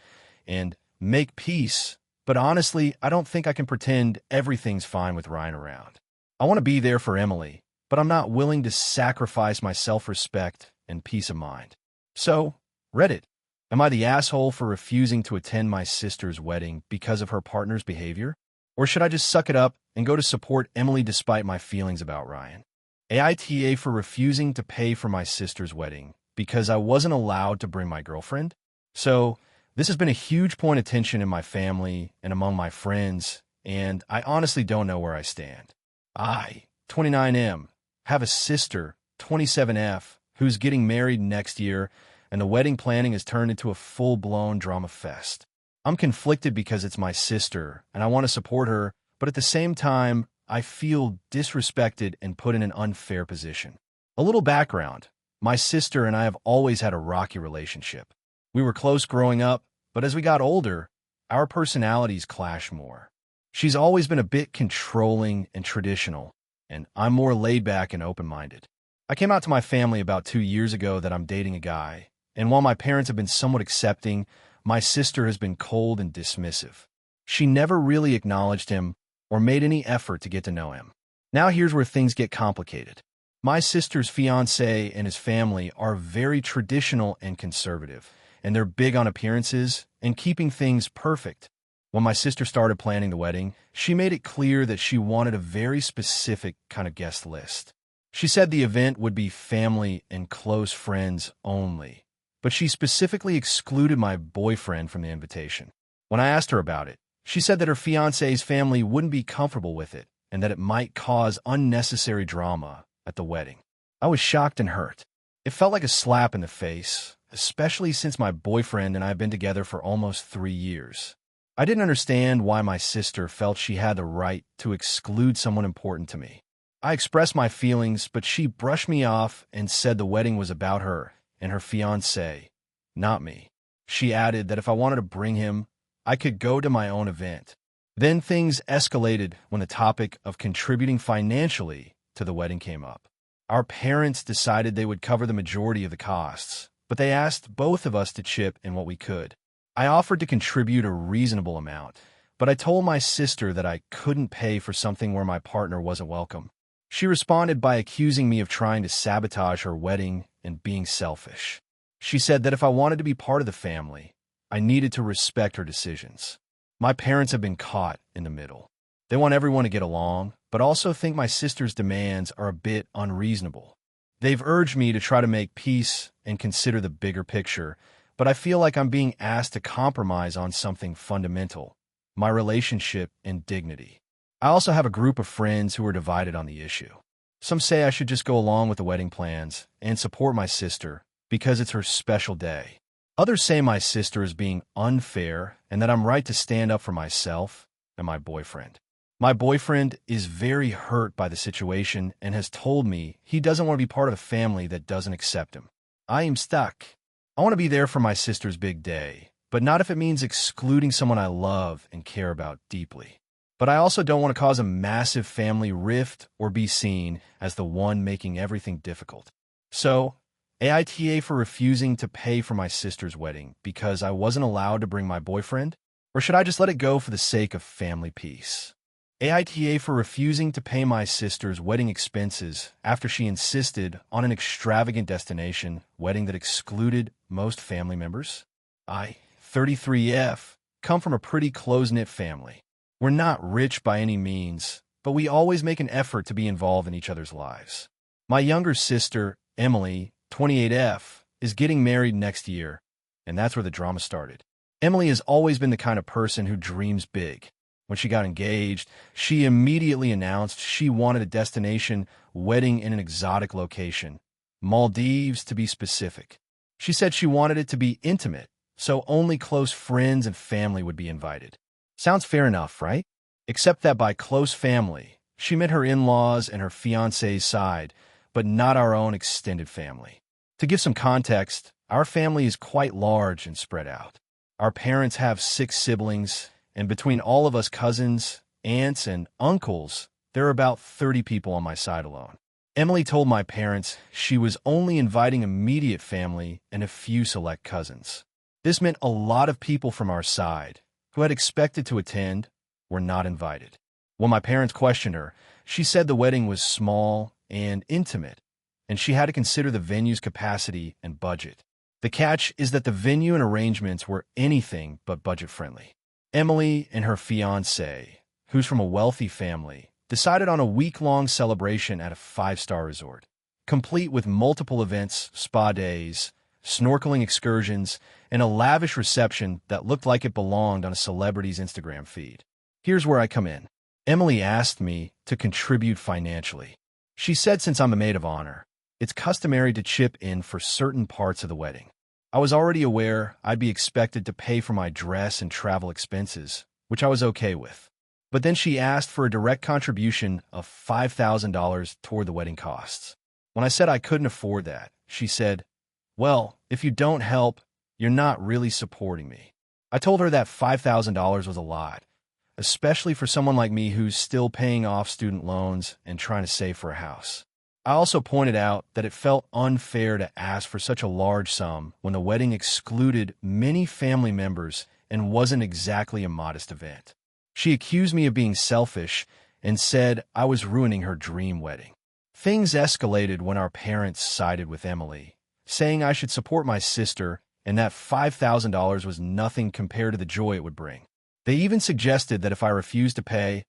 and make peace, but honestly, I don't think I can pretend everything's fine with Ryan around. I want to be there for Emily, but I'm not willing to sacrifice my self-respect and peace of mind. So, Reddit, am I the asshole for refusing to attend my sister's wedding because of her partner's behavior? Or should I just suck it up and go to support Emily despite my feelings about Ryan? AITA for refusing to pay for my sister's wedding because I wasn't allowed to bring my girlfriend? So, this has been a huge point of tension in my family and among my friends, and I honestly don't know where I stand. I, 29M, have a sister, 27F, who's getting married next year, and the wedding planning has turned into a full-blown drama fest. I'm conflicted because it's my sister, and I want to support her, but at the same time, I feel disrespected and put in an unfair position. A little background. My sister and I have always had a rocky relationship. We were close growing up, but as we got older, our personalities clash more. She's always been a bit controlling and traditional, and I'm more laid-back and open-minded. I came out to my family about 2 years ago that I'm dating a guy, and while my parents have been somewhat accepting, my sister has been cold and dismissive. She never really acknowledged him or made any effort to get to know him. Now here's where things get complicated. My sister's fiancé and his family are very traditional and conservative, and they're big on appearances and keeping things perfect. When my sister started planning the wedding, she made it clear that she wanted a very specific kind of guest list. She said the event would be family and close friends only, but she specifically excluded my boyfriend from the invitation. When I asked her about it, she said that her fiancé's family wouldn't be comfortable with it and that it might cause unnecessary drama at the wedding. I was shocked and hurt. It felt like a slap in the face, especially since my boyfriend and I have been together for almost 3 years. I didn't understand why my sister felt she had the right to exclude someone important to me. I expressed my feelings, but she brushed me off and said the wedding was about her and her fiancé, not me. She added that if I wanted to bring him, I could go to my own event. Then things escalated when the topic of contributing financially to the wedding came up. Our parents decided they would cover the majority of the costs, but they asked both of us to chip in what we could. I offered to contribute a reasonable amount, but I told my sister that I couldn't pay for something where my partner wasn't welcome. She responded by accusing me of trying to sabotage her wedding and being selfish. She said that if I wanted to be part of the family, I needed to respect her decisions. My parents have been caught in the middle. They want everyone to get along, but also think my sister's demands are a bit unreasonable. They've urged me to try to make peace and consider the bigger picture, but I feel like I'm being asked to compromise on something fundamental, my relationship and dignity. I also have a group of friends who are divided on the issue. Some say I should just go along with the wedding plans and support my sister because it's her special day. Others say my sister is being unfair and that I'm right to stand up for myself and my boyfriend. My boyfriend is very hurt by the situation and has told me he doesn't want to be part of a family that doesn't accept him. I am stuck. I want to be there for my sister's big day, but not if it means excluding someone I love and care about deeply. But I also don't want to cause a massive family rift or be seen as the one making everything difficult. So, AITA for refusing to pay for my sister's wedding because I wasn't allowed to bring my boyfriend? Or should I just let it go for the sake of family peace? AITA for refusing to pay my sister's wedding expenses after she insisted on an extravagant destination wedding that excluded most family members? I, 33F, come from a pretty close-knit family. We're not rich by any means, but we always make an effort to be involved in each other's lives. My younger sister, Emily, 28F, is getting married next year, and that's where the drama started. Emily has always been the kind of person who dreams big. When she got engaged, she immediately announced she wanted a destination wedding in an exotic location, Maldives to be specific. She said she wanted it to be intimate, so only close friends and family would be invited. Sounds fair enough, right? Except that by close family, she meant her in-laws and her fiancé's side, but not our own extended family. To give some context, our family is quite large and spread out. Our parents have 6 siblings, and between all of us cousins, aunts, and uncles, there are about 30 people on my side alone. Emily told my parents she was only inviting immediate family and a few select cousins. This meant a lot of people from our side, who had expected to attend, were not invited. When my parents questioned her, she said the wedding was small and intimate, and she had to consider the venue's capacity and budget. The catch is that the venue and arrangements were anything but budget-friendly. Emily and her fiancé, who's from a wealthy family, decided on a week-long celebration at a 5-star resort, complete with multiple events, spa days, snorkeling excursions, and a lavish reception that looked like it belonged on a celebrity's Instagram feed. Here's where I come in. Emily asked me to contribute financially. She said since I'm a maid of honor, it's customary to chip in for certain parts of the wedding. I was already aware I'd be expected to pay for my dress and travel expenses, which I was okay with. But then she asked for a direct contribution of $5,000 toward the wedding costs. When I said I couldn't afford that, she said, "Well, if you don't help, you're not really supporting me." I told her that $5,000 was a lot, especially for someone like me who's still paying off student loans and trying to save for a house. I also pointed out that it felt unfair to ask for such a large sum when the wedding excluded many family members and wasn't exactly a modest event. She accused me of being selfish and said I was ruining her dream wedding. Things escalated when our parents sided with Emily, saying I should support my sister and that $5,000 was nothing compared to the joy it would bring. They even suggested that if I refused to pay,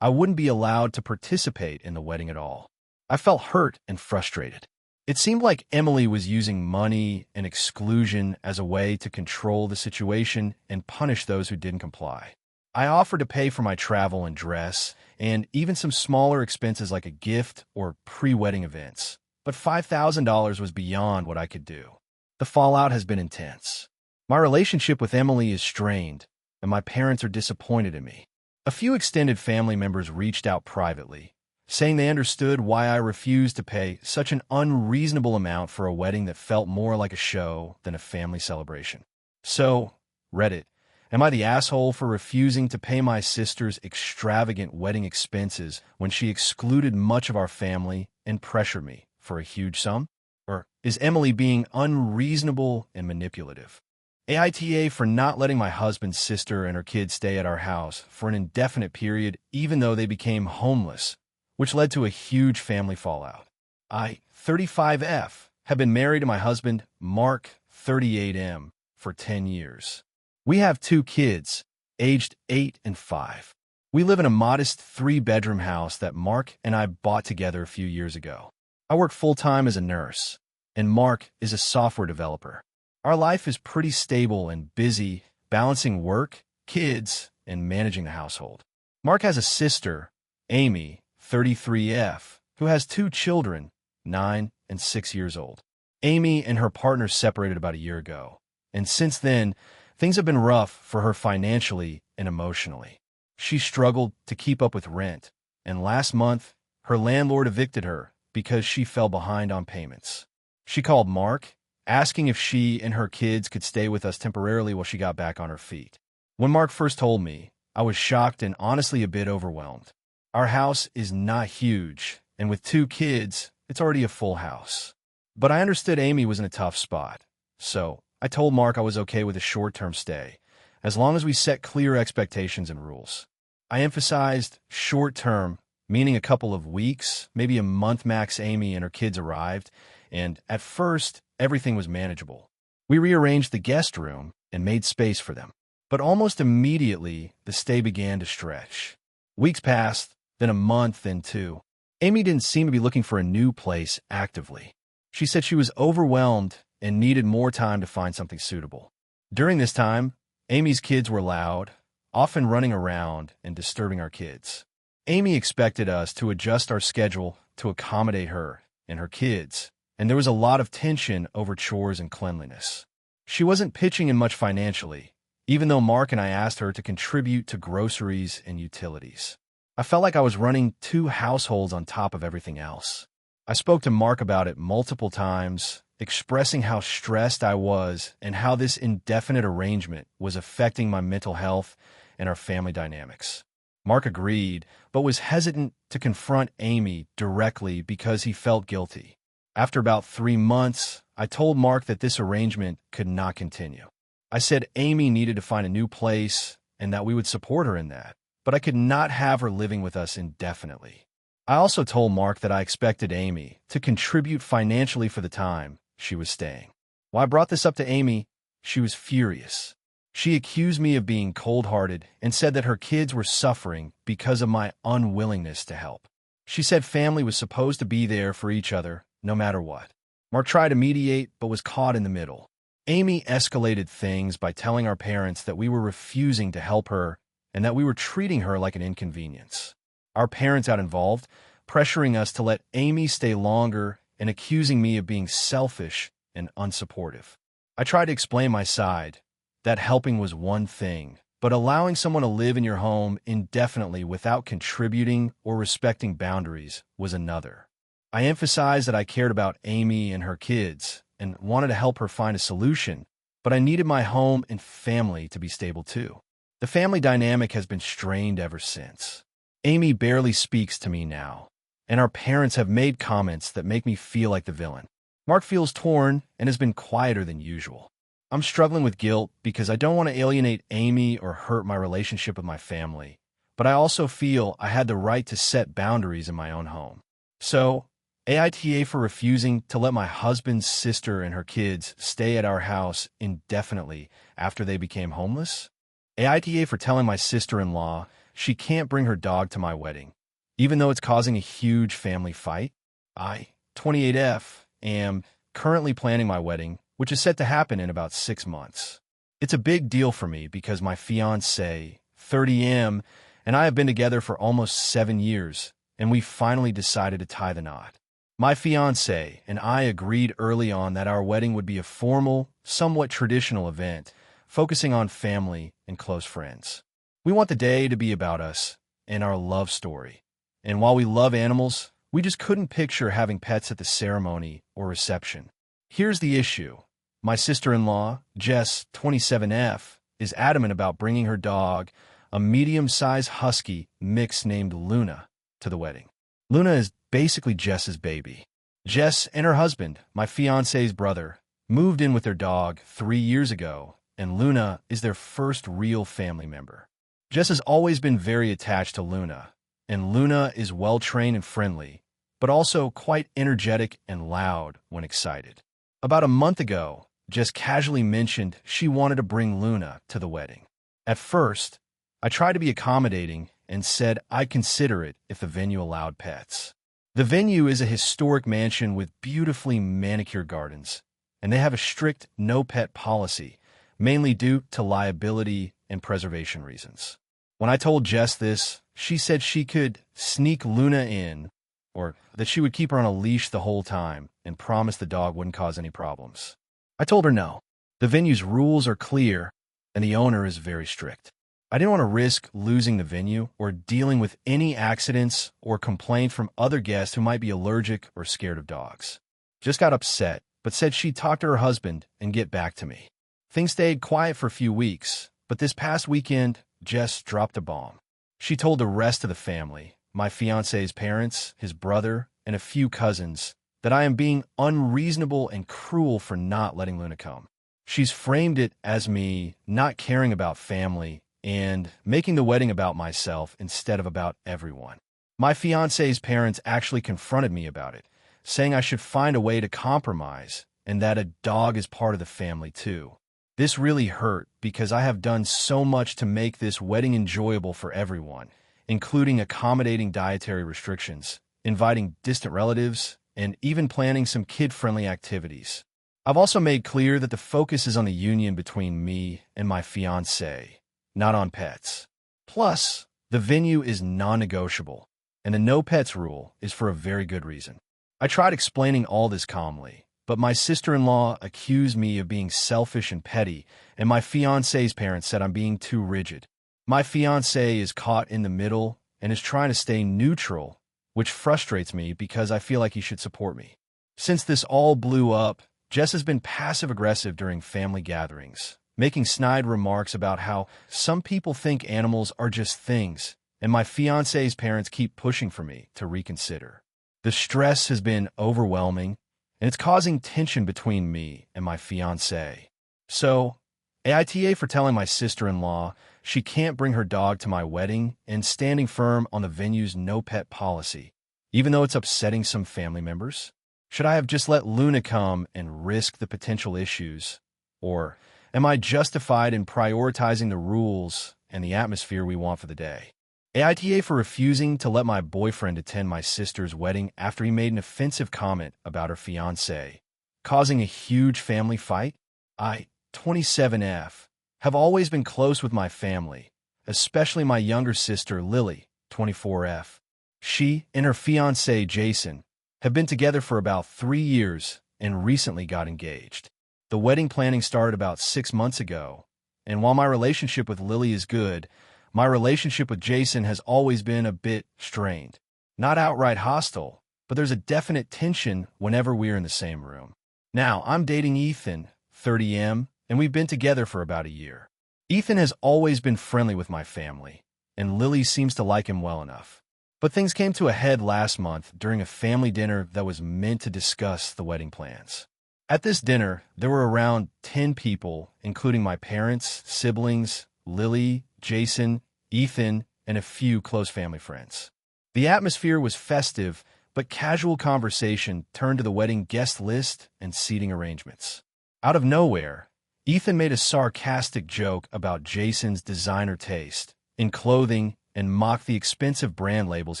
I wouldn't be allowed to participate in the wedding at all. I felt hurt and frustrated. It seemed like Emily was using money and exclusion as a way to control the situation and punish those who didn't comply. I offered to pay for my travel and dress, and even some smaller expenses like a gift or pre-wedding events, but $5,000 was beyond what I could do. The fallout has been intense. My relationship with Emily is strained, and my parents are disappointed in me. A few extended family members reached out privately, saying they understood why I refused to pay such an unreasonable amount for a wedding that felt more like a show than a family celebration. So, Reddit, am I the asshole for refusing to pay my sister's extravagant wedding expenses when she excluded much of our family and pressured me for a huge sum? Or is Emily being unreasonable and manipulative? AITA for not letting my husband's sister and her kids stay at our house for an indefinite period even though they became homeless, which led to a huge family fallout. I, 35F, have been married to my husband, Mark, 38M, for 10 years. We have 2 kids, aged 8 and 5. We live in a modest 3-bedroom house that Mark and I bought together a few years ago. I work full-time as a nurse, and Mark is a software developer. Our life is pretty stable and busy, balancing work, kids, and managing the household. Mark has a sister, Amy, 33F, who has 2 children, 9 and 6 years old. Amy and her partner separated about a year ago, and since then, things have been rough for her financially and emotionally. She struggled to keep up with rent, and last month, her landlord evicted her because she fell behind on payments. She called Mark, asking if she and her kids could stay with us temporarily while she got back on her feet. When Mark first told me, I was shocked and honestly a bit overwhelmed. Our house is not huge, and with 2 kids, it's already a full house. But I understood Amy was in a tough spot, so I told Mark I was okay with a short-term stay, as long as we set clear expectations and rules. I emphasized short-term, meaning a couple of weeks, maybe a month max. Amy and her kids arrived, and at first, everything was manageable. We rearranged the guest room and made space for them. But almost immediately, the stay began to stretch. Weeks passed, then a month, then 2. Amy didn't seem to be looking for a new place actively. She said she was overwhelmed and needed more time to find something suitable. During this time, Amy's kids were loud, often running around and disturbing our kids. Amy expected us to adjust our schedule to accommodate her and her kids, and there was a lot of tension over chores and cleanliness. She wasn't pitching in much financially, even though Mark and I asked her to contribute to groceries and utilities. I felt like I was running 2 households on top of everything else. I spoke to Mark about it multiple times, expressing how stressed I was and how this indefinite arrangement was affecting my mental health and our family dynamics. Mark agreed, but was hesitant to confront Amy directly because he felt guilty. After about 3 months, I told Mark that this arrangement could not continue. I said Amy needed to find a new place and that we would support her in that, but I could not have her living with us indefinitely. I also told Mark that I expected Amy to contribute financially for the time she was staying. When I brought this up to Amy, she was furious. She accused me of being cold-hearted and said that her kids were suffering because of my unwillingness to help. She said family was supposed to be there for each other, no matter what. Mark tried to mediate, but was caught in the middle. Amy escalated things by telling our parents that we were refusing to help her and that we were treating her like an inconvenience. Our parents got involved, pressuring us to let Amy stay longer and accusing me of being selfish and unsupportive. I tried to explain my side, that helping was one thing, but allowing someone to live in your home indefinitely without contributing or respecting boundaries was another. I emphasized that I cared about Amy and her kids and wanted to help her find a solution, but I needed my home and family to be stable too. The family dynamic has been strained ever since. Amy barely speaks to me now, and our parents have made comments that make me feel like the villain. Mark feels torn and has been quieter than usual. I'm struggling with guilt because I don't want to alienate Amy or hurt my relationship with my family, but I also feel I had the right to set boundaries in my own home. So, AITA for refusing to let my husband's sister and her kids stay at our house indefinitely after they became homeless? AITA for telling my sister-in-law she can't bring her dog to my wedding, even though it's causing a huge family fight? I, 28F, am currently planning my wedding, which is set to happen in about 6 months. It's a big deal for me because my fiancé, 30M, and I have been together for almost 7 years, and we finally decided to tie the knot. My fiancé and I agreed early on that our wedding would be a formal, somewhat traditional event, focusing on family and close friends. We want the day to be about us and our love story. And while we love animals, we just couldn't picture having pets at the ceremony or reception. Here's the issue. My sister-in-law, Jess, 27F, is adamant about bringing her dog, a medium-sized husky mix named Luna, to the wedding. Luna is basically Jess's baby. Jess and her husband, my fiancé's brother, moved in with their dog 3 years ago, and Luna is their first real family member. Jess has always been very attached to Luna, and Luna is well-trained and friendly, but also quite energetic and loud when excited. About a month ago, Jess casually mentioned she wanted to bring Luna to the wedding. At first, I tried to be accommodating and said I'd consider it if the venue allowed pets. The venue is a historic mansion with beautifully manicured gardens, and they have a strict no-pet policy, mainly due to liability and preservation reasons. When I told Jess this, she said she could sneak Luna in, or that she would keep her on a leash the whole time and promise the dog wouldn't cause any problems. I told her no. The venue's rules are clear, and the owner is very strict. I didn't want to risk losing the venue or dealing with any accidents or complaints from other guests who might be allergic or scared of dogs. Just got upset but said she'd talk to her husband and get back to me. Things stayed quiet for a few weeks, but this past weekend, Jess dropped a bomb. She told the rest of the family, my fiancé's parents, his brother, and a few cousins, that I am being unreasonable and cruel for not letting Luna come. She's framed it as me not caring about family and making the wedding about myself instead of about everyone. My fiancé's parents actually confronted me about it, saying I should find a way to compromise and that a dog is part of the family too. This really hurt because I have done so much to make this wedding enjoyable for everyone, including accommodating dietary restrictions, inviting distant relatives, and even planning some kid-friendly activities. I've also made clear that the focus is on the union between me and my fiancé, not on pets. Plus, the venue is non-negotiable, and the no pets rule is for a very good reason. I tried explaining all this calmly, but my sister-in-law accused me of being selfish and petty, and my fiancé's parents said I'm being too rigid. My fiancé is caught in the middle and is trying to stay neutral, which frustrates me because I feel like he should support me. Since this all blew up, Jess has been passive-aggressive during family gatherings, making snide remarks about how some people think animals are just things, and my fiancé's parents keep pushing for me to reconsider. The stress has been overwhelming, and it's causing tension between me and my fiancé. So, AITA for telling my sister-in-law she can't bring her dog to my wedding and standing firm on the venue's no-pet policy, even though it's upsetting some family members? Should I have just let Luna come and risk the potential issues? Or am I justified in prioritizing the rules and the atmosphere we want for the day? AITA for refusing to let my boyfriend attend my sister's wedding after he made an offensive comment about her fiancé, causing a huge family fight? I, 27F, have always been close with my family, especially my younger sister Lily, 24F. She and her fiancé Jason have been together for about 3 years and recently got engaged. The wedding planning started about 6 months ago, and while my relationship with Lily is good, my relationship with Jason has always been a bit strained. Not outright hostile, but there's a definite tension whenever we're in the same room. Now, I'm dating Ethan, 30M, and we've been together for about a year. Ethan has always been friendly with my family, and Lily seems to like him well enough. But things came to a head last month during a family dinner that was meant to discuss the wedding plans. At this dinner, there were around 10 people, including my parents, siblings, Lily, Jason, Ethan, and a few close family friends. The atmosphere was festive, but casual conversation turned to the wedding guest list and seating arrangements. Out of nowhere, Ethan made a sarcastic joke about Jason's designer taste in clothing and mocked the expensive brand labels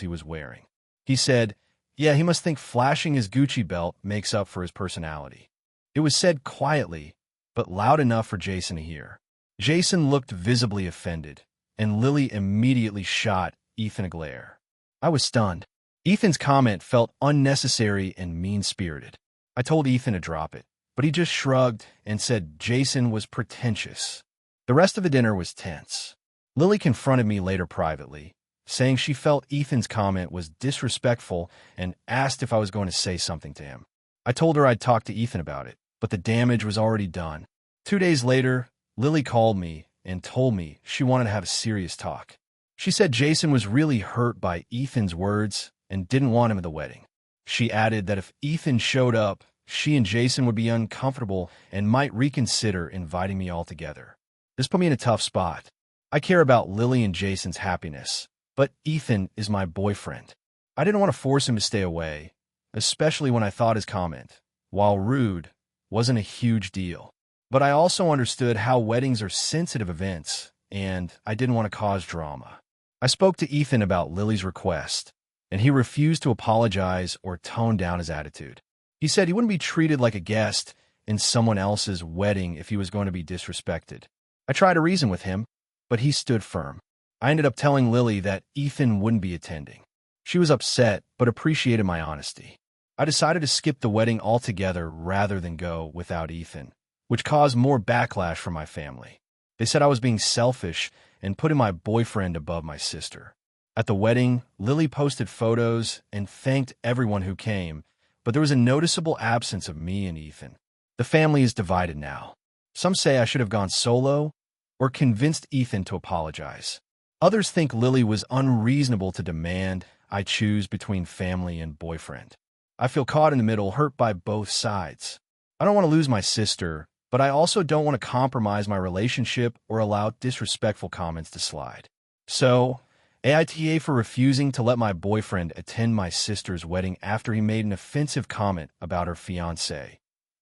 he was wearing. He said, "Yeah, he must think flashing his Gucci belt makes up for his personality." It was said quietly, but loud enough for Jason to hear. Jason looked visibly offended, and Lily immediately shot Ethan a glare. I was stunned. Ethan's comment felt unnecessary and mean-spirited. I told Ethan to drop it, but he just shrugged and said Jason was pretentious. The rest of the dinner was tense. Lily confronted me later privately, saying she felt Ethan's comment was disrespectful and asked if I was going to say something to him. I told her I'd talk to Ethan about it, but the damage was already done. 2 days later, Lily called me and told me she wanted to have a serious talk. She said Jason was really hurt by Ethan's words and didn't want him at the wedding. She added that if Ethan showed up, she and Jason would be uncomfortable and might reconsider inviting me altogether. This put me in a tough spot. I care about Lily and Jason's happiness, but Ethan is my boyfriend. I didn't want to force him to stay away, especially when I thought his comment, while rude, wasn't a huge deal. But I also understood how weddings are sensitive events, and I didn't want to cause drama. I spoke to Ethan about Lily's request, and he refused to apologize or tone down his attitude. He said he wouldn't be treated like a guest in someone else's wedding if he was going to be disrespected. I tried to reason with him, but he stood firm. I ended up telling Lily that Ethan wouldn't be attending. She was upset, but appreciated my honesty. I decided to skip the wedding altogether rather than go without Ethan, which caused more backlash from my family. They said I was being selfish and putting my boyfriend above my sister. At the wedding, Lily posted photos and thanked everyone who came, but there was a noticeable absence of me and Ethan. The family is divided now. Some say I should have gone solo or convinced Ethan to apologize. Others think Lily was unreasonable to demand I choose between family and boyfriend. I feel caught in the middle, hurt by both sides. I don't want to lose my sister, but I also don't want to compromise my relationship or allow disrespectful comments to slide. So, AITA for refusing to let my boyfriend attend my sister's wedding after he made an offensive comment about her fiancé,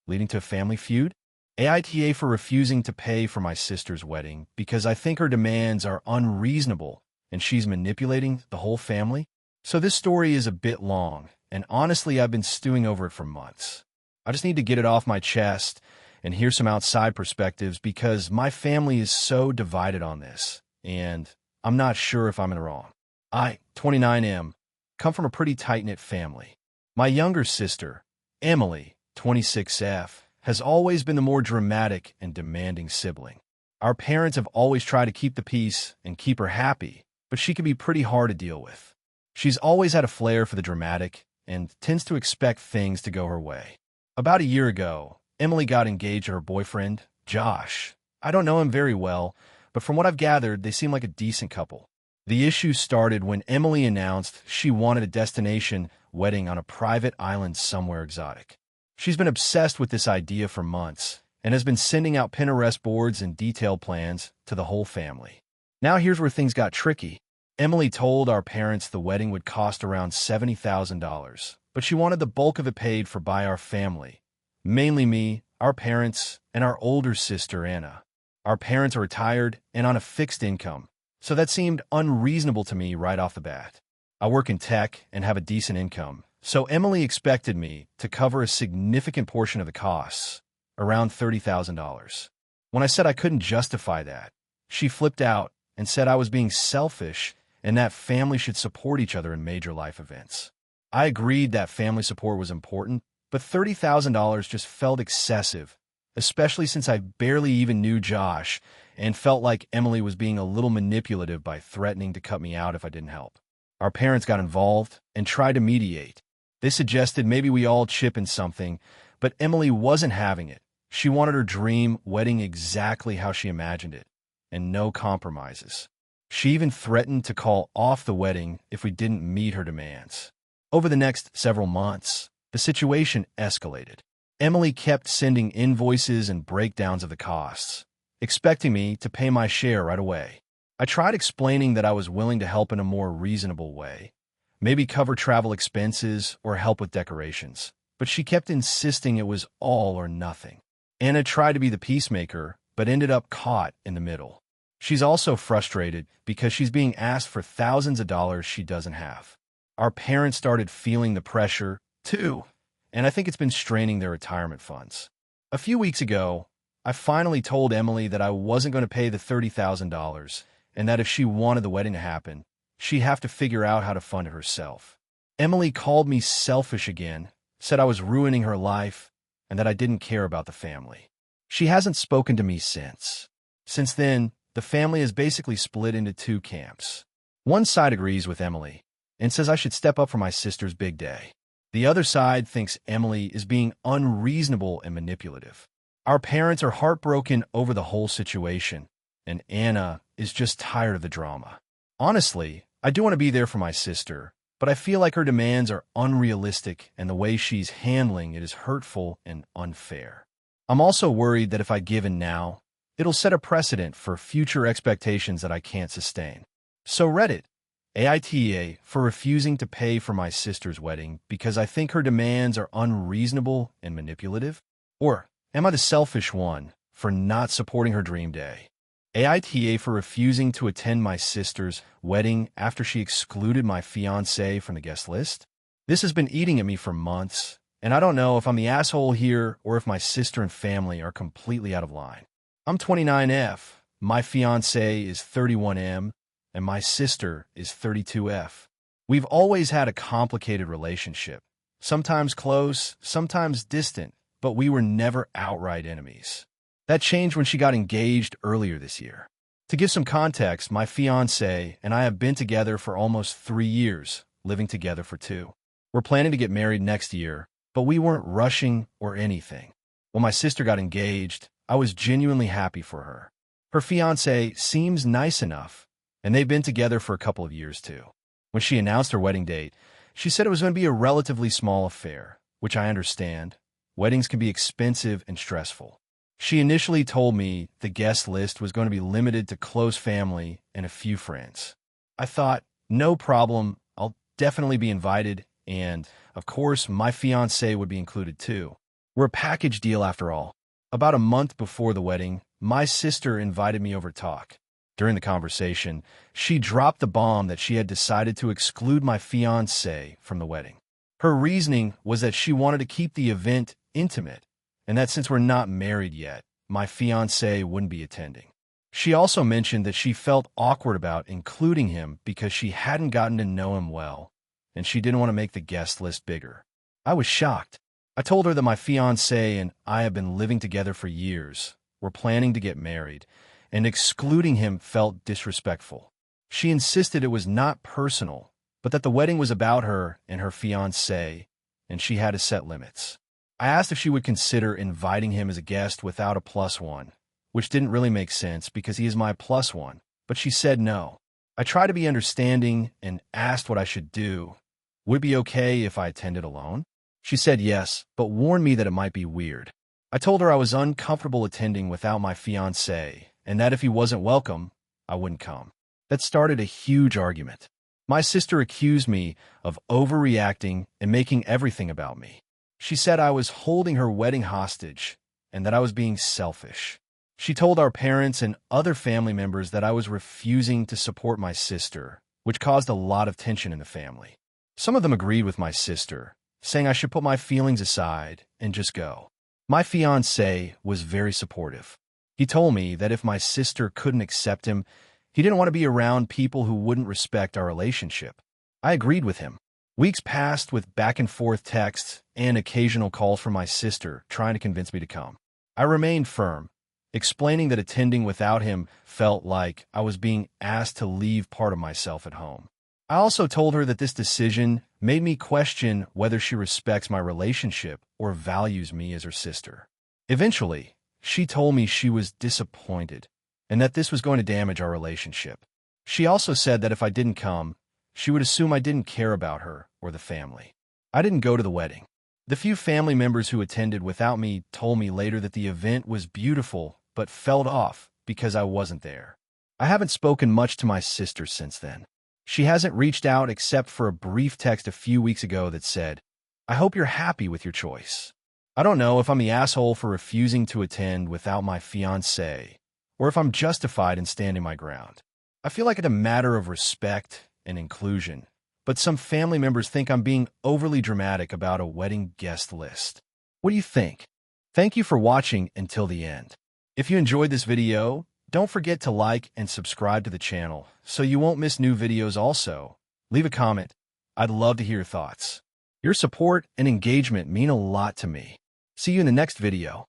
leading to a family feud. AITA for refusing to pay for my sister's wedding because I think her demands are unreasonable and she's manipulating the whole family. So this story is a bit long, and honestly, I've been stewing over it for months. I just need to get it off my chest and hear some outside perspectives because my family is so divided on this, and I'm not sure if I'm in the wrong. I, 29M, come from a pretty tight-knit family. My younger sister, Emily, 26F, has always been the more dramatic and demanding sibling. Our parents have always tried to keep the peace and keep her happy, but she can be pretty hard to deal with. She's always had a flair for the dramatic and tends to expect things to go her way. About a year ago, Emily got engaged to her boyfriend, Josh. I don't know him very well, but from what I've gathered, they seem like a decent couple. The issue started when Emily announced she wanted a destination wedding on a private island somewhere exotic. She's been obsessed with this idea for months and has been sending out Pinterest boards and detailed plans to the whole family. Now here's where things got tricky. Emily told our parents the wedding would cost around $70,000, but she wanted the bulk of it paid for by our family, mainly me, our parents, and our older sister, Anna. Our parents are retired and on a fixed income, so that seemed unreasonable to me right off the bat. I work in tech and have a decent income, so Emily expected me to cover a significant portion of the costs, around $30,000. When I said I couldn't justify that, she flipped out and said I was being selfish and that family should support each other in major life events. I agreed that family support was important, but $30,000 just felt excessive, especially since I barely even knew Josh and felt like Emily was being a little manipulative by threatening to cut me out if I didn't help. Our parents got involved and tried to mediate. They suggested maybe we all chip in something, but Emily wasn't having it. She wanted her dream wedding exactly how she imagined it, and no compromises. She even threatened to call off the wedding if we didn't meet her demands. Over the next several months, the situation escalated. Emily kept sending invoices and breakdowns of the costs, expecting me to pay my share right away. I tried explaining that I was willing to help in a more reasonable way, maybe cover travel expenses or help with decorations, but she kept insisting it was all or nothing. Anna tried to be the peacemaker, but ended up caught in the middle. She's also frustrated because she's being asked for thousands of dollars she doesn't have. Our parents started feeling the pressure, too, and I think it's been straining their retirement funds. A few weeks ago, I finally told Emily that I wasn't going to pay the $30,000 and that if she wanted the wedding to happen, she'd have to figure out how to fund it herself. Emily called me selfish again, said I was ruining her life, and that I didn't care about the family. She hasn't spoken to me since. Since then, the family is basically split into two camps. One side agrees with Emily and says I should step up for my sister's big day. The other side thinks Emily is being unreasonable and manipulative. Our parents are heartbroken over the whole situation, and Anna is just tired of the drama. Honestly, I do want to be there for my sister, but I feel like her demands are unrealistic and the way she's handling it is hurtful and unfair. I'm also worried that if I give in now, it'll set a precedent for future expectations that I can't sustain. So Reddit, AITA for refusing to pay for my sister's wedding because I think her demands are unreasonable and manipulative? Or am I the selfish one for not supporting her dream day? AITA for refusing to attend my sister's wedding after she excluded my fiancé from the guest list? This has been eating at me for months, and I don't know if I'm the asshole here or if my sister and family are completely out of line. I'm 29F, my fiancé is 31M, and my sister is 32F. We've always had a complicated relationship, sometimes close, sometimes distant, but we were never outright enemies. That changed when she got engaged earlier this year. To give some context, my fiancé and I have been together for almost 3 years, living together for 2. We're planning to get married next year, but we weren't rushing or anything. When my sister got engaged, I was genuinely happy for her. Her fiancé seems nice enough, and they've been together for a couple of years too. When she announced her wedding date, she said it was going to be a relatively small affair, which I understand. Weddings can be expensive and stressful. She initially told me the guest list was going to be limited to close family and a few friends. I thought, no problem, I'll definitely be invited, and, of course, my fiancé would be included too. We're a package deal after all. About a month before the wedding, my sister invited me over to talk. During the conversation, she dropped the bomb that she had decided to exclude my fiancé from the wedding. Her reasoning was that she wanted to keep the event intimate, and that since we're not married yet, my fiancé wouldn't be attending. She also mentioned that she felt awkward about including him because she hadn't gotten to know him well, and she didn't want to make the guest list bigger. I was shocked. I told her that my fiancé and I have been living together for years, we're planning to get married, and excluding him felt disrespectful. She insisted it was not personal, but that the wedding was about her and her fiancé, and she had to set limits. I asked if she would consider inviting him as a guest without a +1, which didn't really make sense because he is my +1, but she said no. I tried to be understanding and asked what I should do. Would it be okay if I attended alone? She said yes, but warned me that it might be weird. I told her I was uncomfortable attending without my fiancé, and that if he wasn't welcome, I wouldn't come. That started a huge argument. My sister accused me of overreacting and making everything about me. She said I was holding her wedding hostage and that I was being selfish. She told our parents and other family members that I was refusing to support my sister, which caused a lot of tension in the family. Some of them agreed with my sister, saying I should put my feelings aside and just go. My fiancé was very supportive. He told me that if my sister couldn't accept him, he didn't want to be around people who wouldn't respect our relationship. I agreed with him. Weeks passed with back-and-forth texts and occasional calls from my sister trying to convince me to come. I remained firm, explaining that attending without him felt like I was being asked to leave part of myself at home. I also told her that this decision made me question whether she respects my relationship or values me as her sister. Eventually, she told me she was disappointed and that this was going to damage our relationship. She also said that if I didn't come, she would assume I didn't care about her or the family. I didn't go to the wedding. The few family members who attended without me told me later that the event was beautiful but fell off because I wasn't there. I haven't spoken much to my sister since then. She hasn't reached out except for a brief text a few weeks ago that said, "I hope you're happy with your choice." I don't know if I'm the asshole for refusing to attend without my fiancé, or if I'm justified in standing my ground. I feel like it's a matter of respect and inclusion, but some family members think I'm being overly dramatic about a wedding guest list. What do you think? Thank you for watching until the end. If you enjoyed this video, don't forget to like and subscribe to the channel so you won't miss new videos. Also, leave a comment. I'd love to hear your thoughts. Your support and engagement mean a lot to me. See you in the next video.